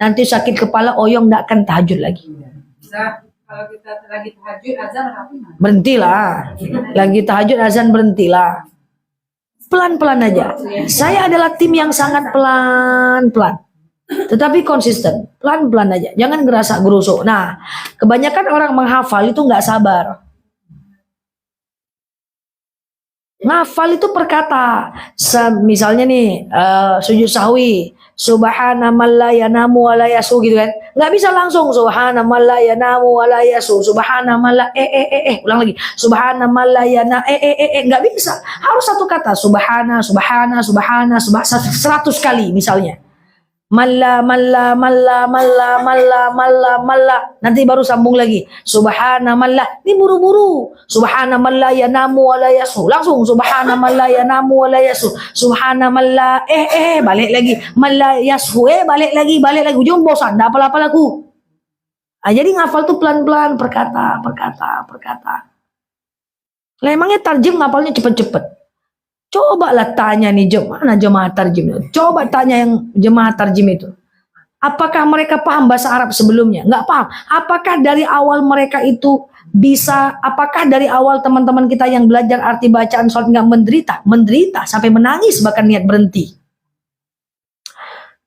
Speaker 1: nanti sakit kepala oyong nggak akan tahajud lagi.
Speaker 4: Nah, kalau kita lagi tahajud azan apa?
Speaker 1: Berhentilah. Lagi tahajud azan berhentilah. Pelan-pelan aja. Saya adalah tim yang sangat pelan-pelan. Tetapi konsisten. Pelan-pelan aja. Jangan ngerasa gerusuk. Nah, kebanyakan orang menghafal itu nggak sabar. Ngafal itu perkata. Misalnya nih, sujud sahwi. Subhana man la yanamu wa la yasu gitu kan. Nggak bisa langsung subhana man la yanamu wa la yasu. Subhana man la ulang lagi. Subhana man la yana nggak bisa. Harus satu kata. Subhana 100 kali misalnya. Malla. Nanti baru sambung lagi. Subhana malla. Ini buru-buru. Subhana malla yanamu wa la yasu. Langsung subhana malla yanamu wa la yasu. Subhana malla balik lagi. Malla yasu balik lagi. Ujung bosan, enggak apa-apa lagu. Jadi ngafal tuh pelan-pelan, perkata. Lah emangnya tarjim ngafalnya cepet-cepet. Cobalah tanya nih jemaah tarjim. Coba tanya yang jemaah tarjim itu. Apakah mereka paham bahasa Arab sebelumnya? Nggak paham. Apakah dari awal mereka itu bisa, apakah dari awal teman-teman kita yang belajar arti bacaan sholat nggak menderita? Menderita sampai menangis bahkan niat berhenti.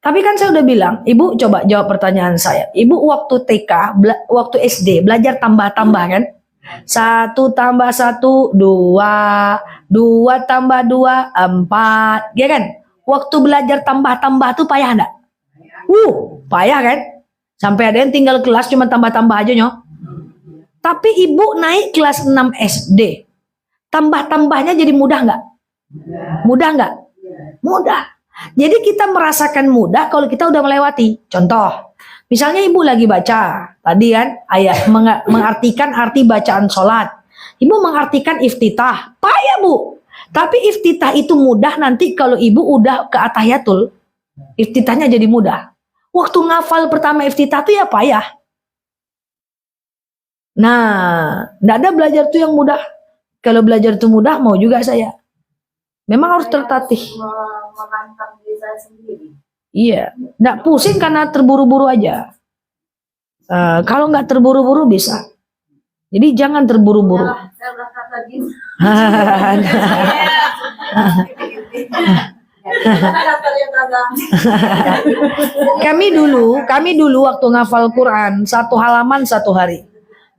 Speaker 1: Tapi kan saya udah bilang, ibu coba jawab pertanyaan saya. Ibu waktu TK, waktu SD belajar tambah-tambah kan? 1 tambah 1, 2. 2 tambah 2, 4. Ya kan? Waktu belajar tambah-tambah tuh payah enggak? Payah kan? Sampai ada yang tinggal kelas cuma tambah-tambah aja nyok. Tapi ibu naik kelas 6 SD. Tambah-tambahnya jadi mudah enggak? Mudah enggak? Mudah. Jadi kita merasakan mudah kalau kita udah melewati. Contoh. Misalnya ibu lagi baca, tadi kan ayat mengartikan arti bacaan sholat. Ibu mengartikan iftitah, payah bu. Tapi iftitah itu mudah nanti kalau ibu udah ke atahiyatul. Iftitahnya jadi mudah. Waktu ngafal pertama iftitah itu ya payah. Nah, enggak ada belajar tuh yang mudah. Kalau belajar itu mudah mau juga saya. Memang harus tertatih.
Speaker 3: Menantang diri saya sendiri.
Speaker 1: Iya, nggak pusing karena terburu-buru aja. Kalau nggak terburu-buru bisa. Jadi jangan terburu-buru.
Speaker 3: Saya udah kata gitu.
Speaker 1: Kami dulu waktu ngafal Quran 1 halaman 1 hari.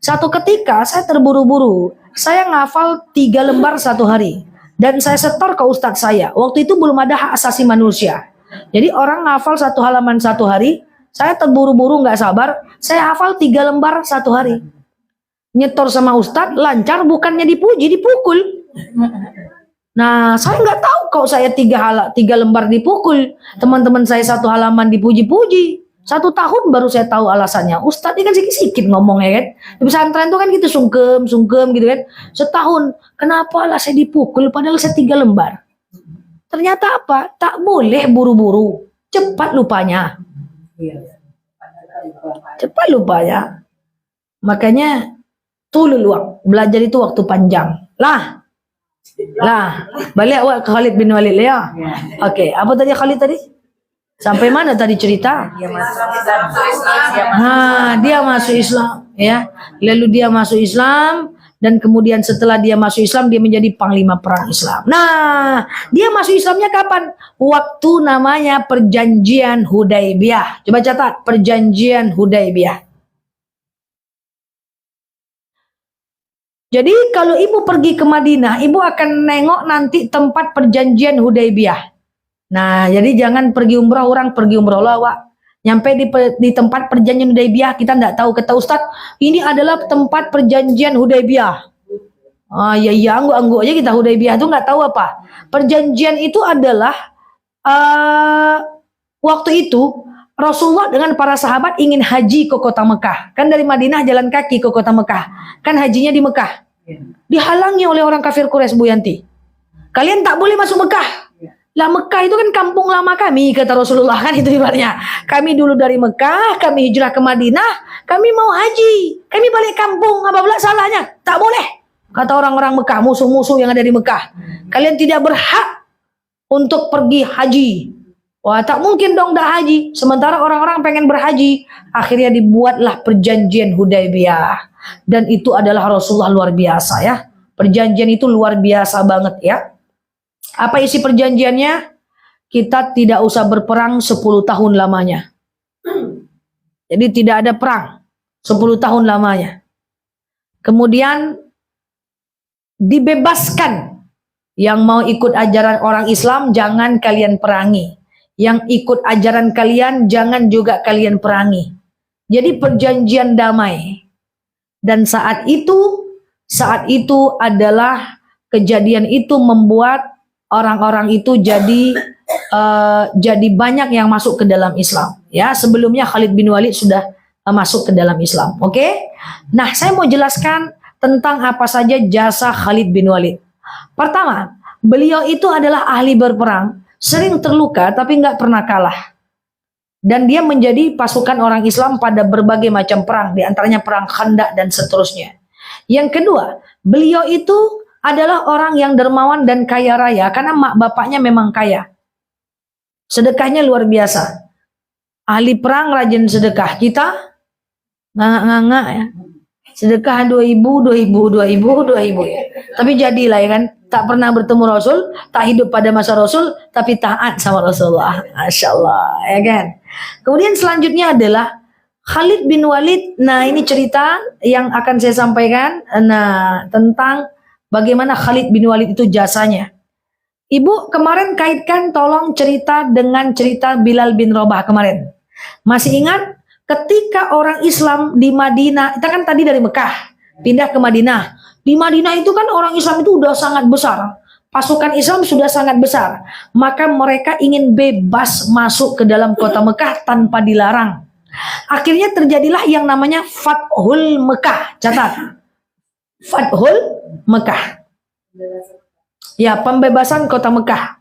Speaker 1: Satu ketika saya terburu-buru. Saya ngafal 3 lembar 1 hari. Dan saya setor ke ustadz saya. Waktu itu belum ada hak asasi manusia. Jadi orang ngafal 1 halaman 1 hari, saya terburu-buru nggak sabar, saya hafal 3 lembar 1 hari. Nyetor sama ustadz, lancar bukannya dipuji, dipukul. Nah, saya nggak tahu kalau saya 3 lembar dipukul, teman-teman saya 1 halaman dipuji-puji. 1 tahun baru saya tahu alasannya. Ustadz ini kan sikit-sikit ngomongnya kan. Di pesantren itu kan gitu sungkem gitu kan. Setahun, kenapa lah saya dipukul padahal saya 3 lembar. Ternyata apa? Tak boleh buru-buru. Cepat lupanya. Cepat lupanya. Makanya tulul waqt. Belajar itu waktu panjang. Lah. Balik awak ke Khalid bin Walid ya. Oke, apa tadi Khalid tadi? Sampai mana tadi cerita? Dia masuk Islam ya. Lalu dia masuk Islam, dan kemudian setelah dia masuk Islam dia menjadi panglima perang Islam. Nah, dia masuk Islamnya kapan? Waktu namanya perjanjian Hudaybiyah. Coba catat, perjanjian Hudaybiyah. Jadi kalau ibu pergi ke Madinah, ibu akan nengok nanti tempat perjanjian Hudaybiyah. Nah, jadi jangan pergi umrah, orang pergi umrah lawak. Nyampe di tempat perjanjian Hudaybiyah, kita tidak tahu. Kata Ustadz, ini adalah tempat perjanjian Hudaybiyah. Ah, ya, angguk aja kita Hudaybiyah itu nggak tahu apa. Perjanjian itu adalah waktu itu Rasulullah dengan para sahabat ingin haji ke kota Mekah. Kan dari Madinah jalan kaki ke kota Mekah. Kan hajinya di Mekah. Dihalangi oleh orang kafir Quraisy, Bu Yanti. Kalian tak boleh masuk Mekah. Lah Mekah itu kan kampung lama kami, kata Rasulullah, kan itu ibaratnya. Kami dulu dari Mekah, kami hijrah ke Madinah, kami mau haji. Kami balik kampung, apa pula salahnya? Tak boleh. Kata orang-orang Mekah, musuh-musuh yang ada di Mekah. Kalian tidak berhak untuk pergi haji. Wah, tak mungkin dong dah haji. Sementara orang-orang pengen berhaji. Akhirnya dibuatlah perjanjian Hudaybiyah. Dan itu adalah Rasulullah luar biasa ya. Perjanjian itu luar biasa banget ya. Apa isi perjanjiannya? Kita tidak usah berperang 10 tahun lamanya. Jadi tidak ada perang 10 tahun lamanya. Kemudian dibebaskan. Yang mau ikut ajaran orang Islam jangan kalian perangi. Yang ikut ajaran kalian jangan juga kalian perangi. Jadi perjanjian damai. Dan saat itu adalah kejadian itu membuat orang-orang itu jadi banyak yang masuk ke dalam Islam. Ya, sebelumnya Khalid bin Walid sudah masuk ke dalam Islam. Oke? Nah, saya mau jelaskan tentang apa saja jasa Khalid bin Walid. Pertama, beliau itu adalah ahli berperang, sering terluka tapi nggak pernah kalah. Dan dia menjadi pasukan orang Islam pada berbagai macam perang, di antaranya perang Khandaq dan seterusnya. Yang kedua, beliau itu adalah orang yang dermawan dan kaya raya karena mak bapaknya memang kaya. Sedekahnya luar biasa. Ahli perang rajin sedekah. Kita nganga ya. Sedekah 2.000 ya. Tapi jadilah ya kan. Tak pernah bertemu Rasul, tak hidup pada masa Rasul, tapi taat sama Rasulullah. Masya Allah, ya kan. Kemudian selanjutnya adalah Khalid bin Walid. Nah, ini cerita yang akan saya sampaikan. Nah, tentang bagaimana Khalid bin Walid itu jasanya. Ibu kemarin kaitkan tolong cerita dengan cerita Bilal bin Rabah kemarin. Masih ingat ketika orang Islam di Madinah, kita kan tadi dari Mekah pindah ke Madinah. Di Madinah itu kan orang Islam itu udah sangat besar. Pasukan Islam sudah sangat besar. Maka mereka ingin bebas masuk ke dalam kota Mekah tanpa dilarang. Akhirnya terjadilah yang namanya Fathul Mekah. Catat. Fathul Mekah. Ya, pembebasan kota Mekah.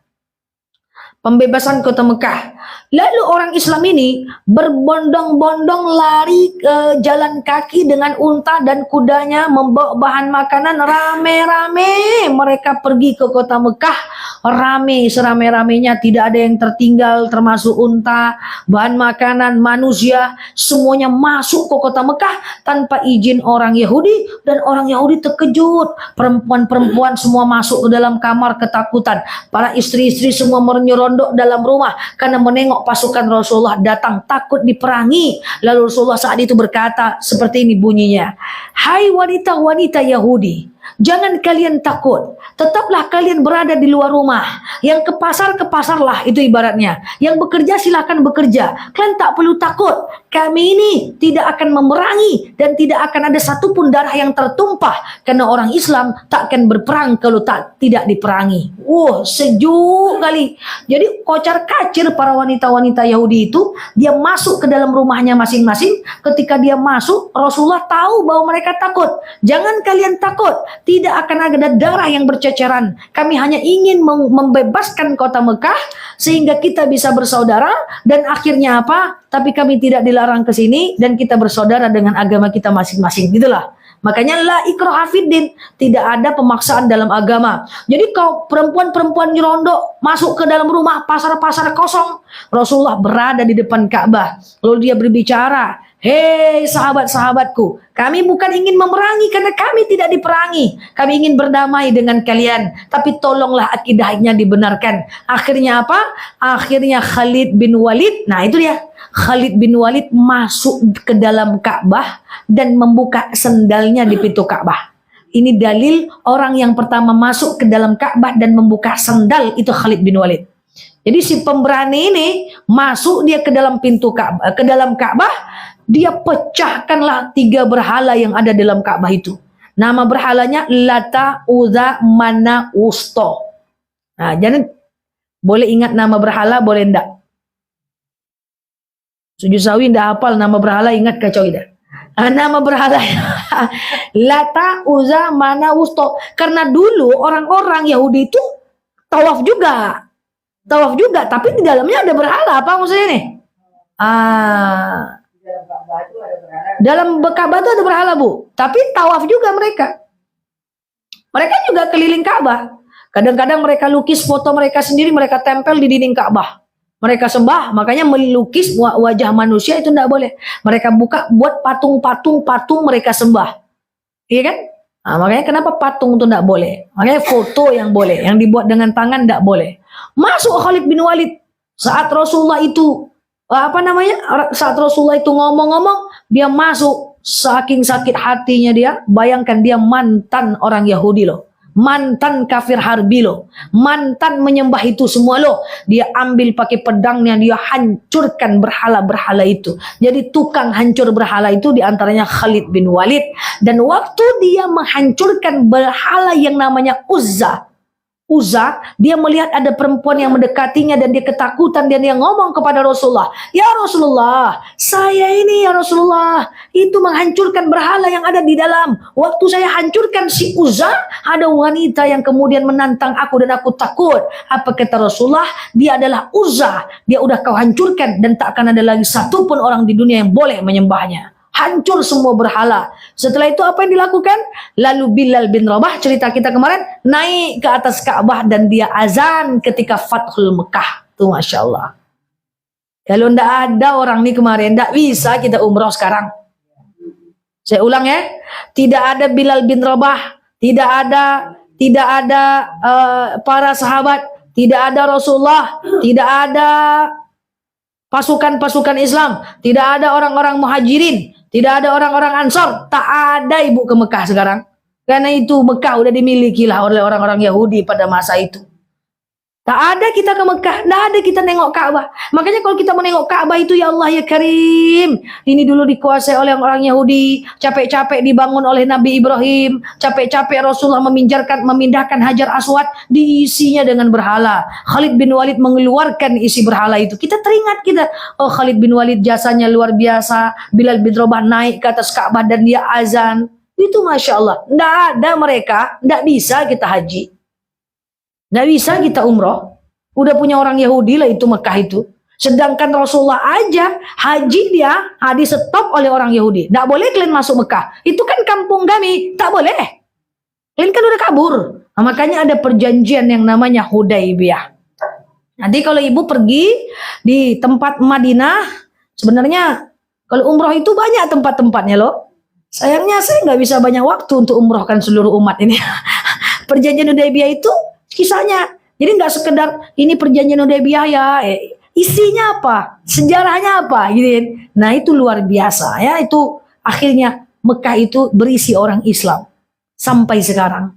Speaker 1: Pembebasan kota Mekah. Lalu orang Islam ini berbondong-bondong lari ke jalan kaki dengan unta dan kudanya, membawa bahan makanan rame-rame. Mereka pergi ke kota Mekah, rame serame-ramenya, tidak ada yang tertinggal termasuk unta, bahan makanan, manusia, semuanya masuk ke kota Mekah tanpa izin orang Yahudi. Dan orang Yahudi terkejut, perempuan-perempuan semua masuk ke dalam kamar ketakutan, para istri-istri semua menyerondok dalam rumah karena menengok pasukan Rasulullah datang, takut diperangi. Lalu Rasulullah saat itu berkata seperti ini bunyinya, hai wanita-wanita Yahudi, jangan kalian takut, tetaplah kalian berada di luar rumah. Yang ke pasar, ke pasarlah, itu ibaratnya. Yang bekerja silakan bekerja, kalian tak perlu takut. Kami ini tidak akan memerangi dan tidak akan ada satupun darah yang tertumpah, karena orang Islam tak akan berperang kalau tidak diperangi. Sejuk kali. Jadi kocar kacir para wanita-wanita Yahudi itu, dia masuk ke dalam rumahnya masing-masing. Ketika dia masuk, Rasulullah tahu bahwa mereka takut. Jangan kalian takut, tidak akan ada darah yang berceceran. Kami hanya ingin membebaskan kota Mekah sehingga kita bisa bersaudara. Dan akhirnya apa? Tapi kami tidak dilarang ke sini dan kita bersaudara dengan agama kita masing-masing. Gitulah. Makanya la ikraha fiddin, tidak ada pemaksaan dalam agama. Jadi kalau perempuan-perempuan nyerondok masuk ke dalam rumah, pasar-pasar kosong, Rasulullah berada di depan Ka'bah. Lalu dia berbicara, "Hei sahabat-sahabatku, kami bukan ingin memerangi karena kami tidak diperangi. Kami ingin berdamai dengan kalian. Tapi tolonglah akidahnya dibenarkan." Akhirnya apa? Akhirnya Khalid bin Walid, nah itu dia. Khalid bin Walid masuk ke dalam Ka'bah dan membuka sendalnya di pintu Ka'bah. Ini dalil orang yang pertama masuk ke dalam Ka'bah dan membuka sendal itu Khalid bin Walid. Jadi si pemberani ini masuk dia ke dalam pintu Ka'bah, ke dalam Ka'bah, dia pecahkanlah 3 berhala yang ada dalam Ka'bah itu. Nama berhalanya Lata, Uzza, Mana, Usto. Nah, jangan boleh ingat nama berhala, boleh enggak? Sujud sawi ndak hafal nama berhala, ingat kacau tidak? Nama berhala Lata, Uzza, Mana, Usto. Karena dulu orang-orang Yahudi itu tawaf juga, tapi di dalamnya ada berhala. Apa maksudnya nih? Dalam Ka'bah itu ada berhala, Bu. Tapi tawaf juga mereka. Mereka juga keliling Ka'bah. Kadang-kadang mereka lukis foto mereka sendiri, mereka tempel di dinding Ka'bah. Mereka sembah, makanya melukis wajah manusia itu tidak boleh. Mereka buat patung mereka sembah. Iya kan? Nah, makanya kenapa patung itu tidak boleh? Makanya foto yang boleh, yang dibuat dengan tangan tidak boleh. Masuk Khalid bin Walid saat Rasulullah itu saat Rasulullah itu ngomong-ngomong, dia masuk, saking sakit hatinya dia. Bayangkan dia mantan orang Yahudi loh. Mantan kafir harbi loh, mantan menyembah itu semua loh. Dia ambil pakai pedangnya, dia hancurkan berhala-berhala itu. Jadi tukang hancur berhala itu diantaranya Khalid bin Walid. Dan waktu dia menghancurkan berhala yang namanya Uzza, dia melihat ada perempuan yang mendekatinya dan dia ketakutan dan dia ngomong kepada Rasulullah, "Ya Rasulullah, saya ini ya Rasulullah, itu menghancurkan berhala yang ada di dalam. Waktu saya hancurkan si Uzza, ada wanita yang kemudian menantang aku dan aku takut." Apa kata Rasulullah? Dia adalah Uzza, dia udah kau hancurkan dan tak akan ada lagi satupun orang di dunia yang boleh menyembahnya. Hancur semua berhala. Setelah itu apa yang dilakukan? Lalu Bilal bin Rabah, cerita kita kemarin, naik ke atas Ka'bah dan dia azan ketika Fathul Mekah. Tuh Masya Allah. Kalau ndak ada orang nih kemarin, ndak bisa kita umroh sekarang. Saya ulang ya, tidak ada Bilal bin Rabah, tidak ada para sahabat, tidak ada Rasulullah, tidak ada pasukan-pasukan Islam, tidak ada orang-orang muhajirin, tidak ada orang-orang Ansor, tak ada ibu ke Mekah sekarang. Karena itu Mekah udah dimiliki lah oleh orang-orang Yahudi pada masa itu. Tak ada kita ke Mekah, tak ada kita nengok Ka'bah. Makanya kalau kita menengok Ka'bah itu, ya Allah ya Karim, ini dulu dikuasai oleh orang Yahudi, capek-capek dibangun oleh Nabi Ibrahim, capek-capek Rasulullah memindahkan Hajar Aswad, diisinya dengan berhala. Khalid bin Walid mengeluarkan isi berhala itu. Kita teringat oh Khalid bin Walid jasanya luar biasa. Bilal bin Rabah naik ke atas Ka'bah dan dia azan. Itu Masya Allah. Nggak ada mereka, nggak bisa kita haji. Nggak bisa kita umroh. Udah punya orang Yahudi lah itu Mekah itu. Sedangkan Rasulullah aja haji dia di stop oleh orang Yahudi. Nggak boleh kalian masuk Mekah. Itu kan kampung kami. Tak boleh. Kalian kan udah kabur. Nah, makanya ada perjanjian yang namanya Hudaibiyah. Nanti kalau ibu pergi di tempat Madinah, sebenarnya kalau umroh itu banyak tempat-tempatnya loh. Sayangnya saya nggak bisa banyak waktu untuk umrohkan seluruh umat ini. Perjanjian Hudaibiyah itu kisahnya, jadi nggak sekedar ini perjanjian Hudaibiyah ya, isinya apa, sejarahnya apa, gitu. Nah itu luar biasa ya, itu akhirnya Mekah itu berisi orang Islam sampai sekarang.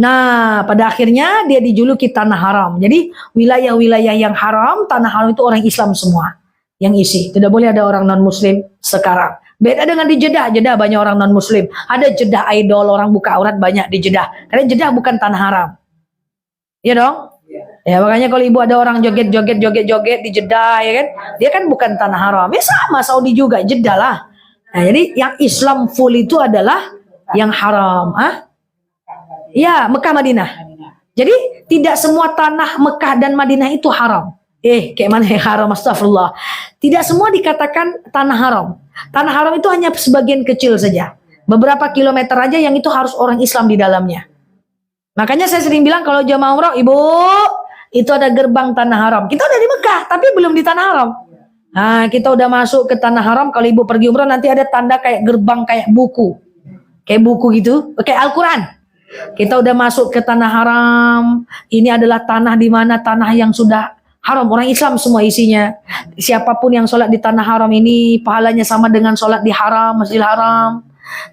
Speaker 1: Nah pada akhirnya dia dijuluki tanah haram. Jadi wilayah-wilayah yang haram, tanah haram itu orang Islam semua yang isi. Tidak boleh ada orang non Muslim sekarang. Beda dengan di Jeddah. Jeddah banyak orang non Muslim. Ada Jeddah idol, orang buka aurat banyak di Jeddah. Karena Jeddah bukan tanah haram. Iya dong? Ya makanya kalau ibu ada orang joget-joget di Jeddah ya kan, dia kan bukan tanah haram. Ya sama Saudi juga, Jeddah lah. Nah, jadi yang Islam full itu adalah yang haram. Ya, Mekah Madinah. Jadi tidak semua tanah Mekah dan Madinah itu haram. Kayak mana yang haram, astagfirullah. Tidak semua dikatakan tanah haram. Tanah haram itu hanya sebagian kecil saja. Beberapa kilometer aja yang itu harus orang Islam di dalamnya. Makanya saya sering bilang kalau jamaah umroh, Ibu, itu ada gerbang tanah haram. Kita udah di Mekah, tapi belum di tanah haram. Nah, kita udah masuk ke tanah haram. Kalau Ibu pergi umroh nanti ada tanda kayak gerbang, kayak buku. Kayak buku gitu, kayak Al-Quran. Kita udah masuk ke tanah haram. Ini adalah tanah di mana tanah yang sudah haram. Orang Islam semua isinya. Siapapun yang sholat di tanah haram ini pahalanya sama dengan sholat di haram, Masjidil Haram.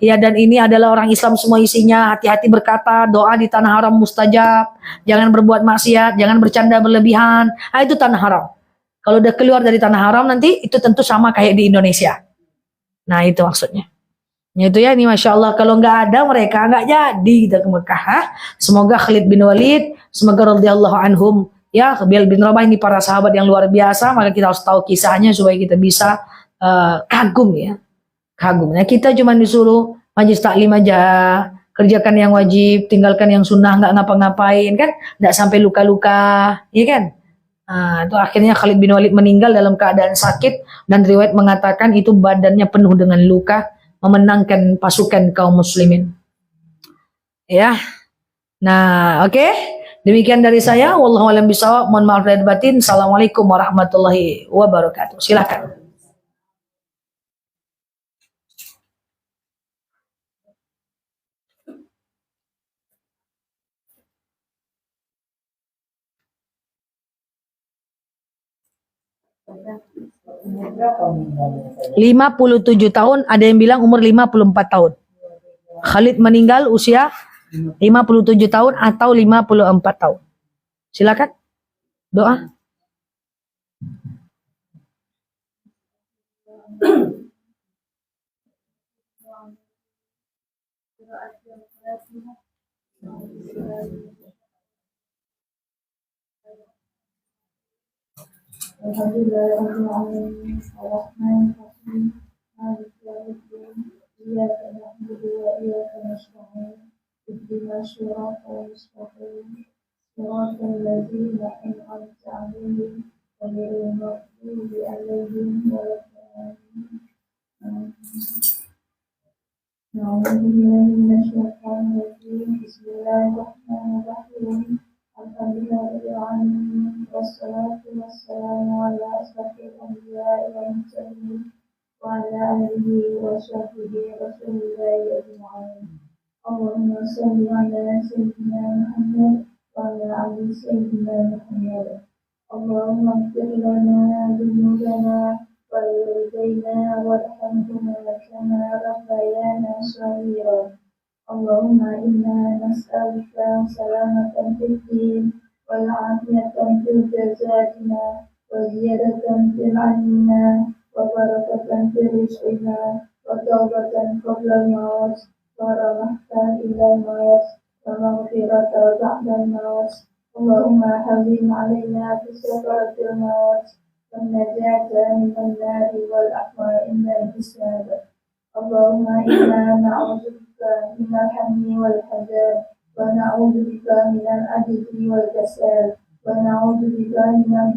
Speaker 1: Ya, dan ini adalah orang Islam semua isinya. Hati-hati berkata, doa di tanah haram mustajab. Jangan berbuat maksiat, jangan bercanda berlebihan. Nah, itu tanah haram. Kalau udah keluar dari tanah haram nanti itu tentu sama kayak di Indonesia. Nah, itu maksudnya. Itu ya, ini Masya Allah. Kalau nggak ada mereka nggak jadi kita ke Mekah. Ha? Semoga Khalid bin Walid, semoga radhiyallahu anhum. Ya, Bilal bin Rabah ini para sahabat yang luar biasa. Maka kita harus tahu kisahnya supaya kita bisa kagum ya. Kagum. Nah, kita cuma disuruh majlis taklim aja, kerjakan yang wajib, tinggalkan yang sunnah, nggak ngapa-ngapain kan, nggak sampai luka-luka, ya kan? Nah, itu akhirnya Khalid bin Walid meninggal dalam keadaan sakit dan riwayat mengatakan itu badannya penuh dengan luka, memenangkan pasukan kaum muslimin. Ya. Nah, oke. Demikian dari saya. Wallahu a'lam bishawab. Mohon maaf lahir batin. Assalamualaikum warahmatullahi wabarakatuh. Silakan.
Speaker 2: Umur berapa meninggalnya?
Speaker 1: 57 tahun, ada yang bilang umur 54 tahun. Khalid meninggal usia 57 tahun atau 54 tahun. Silakan. Doa.
Speaker 3: Alhamdulillahirrahmanirrahim. Ar-Rahmanirrahim. Maliki yaumiddin. Iyyaka na'budu wa iyyaka nasta'in. Ihdinas siratal mustaqim. Siratal ladzina an'amta 'alaihim ghairil maghdubi 'alaihim waladdallin. A'udzu billahi minasyaitonir rajim. Bismillahirrahmanirrahim. Alhamdulillahirabbil alamin. Wassalatu wassalamu ala asyrafil anbiya'i wal mursalin wa ala alihi wa sahbihi rasulillahi ajma'in. Allahumma shalli ala sayyidina Muhammad wa ala ali sayyidina Muhammad. Allahumma ighfir lana dhunubana wa liwalidayna warhamhuma kama rabbayana shaghira. Allahumma inna nas'aluka salamatan fid din wal afiyatan fil jasadina wa ziyadatan fil 'ilmina wa barakatan fil rizqina wa tawbatan qabla al-maut wa rahmatan ila al-maut wa maghfiratan ba'da al-maut. Allahumma hawwin 'alaina fi sakaratil maut wan najata minan nari wal afwa inda al-hisab. Allahumma inna na'udzubika minal hammi wal hazan wa na'udzubika minal ajzi wal kasal wa na'udzubika minal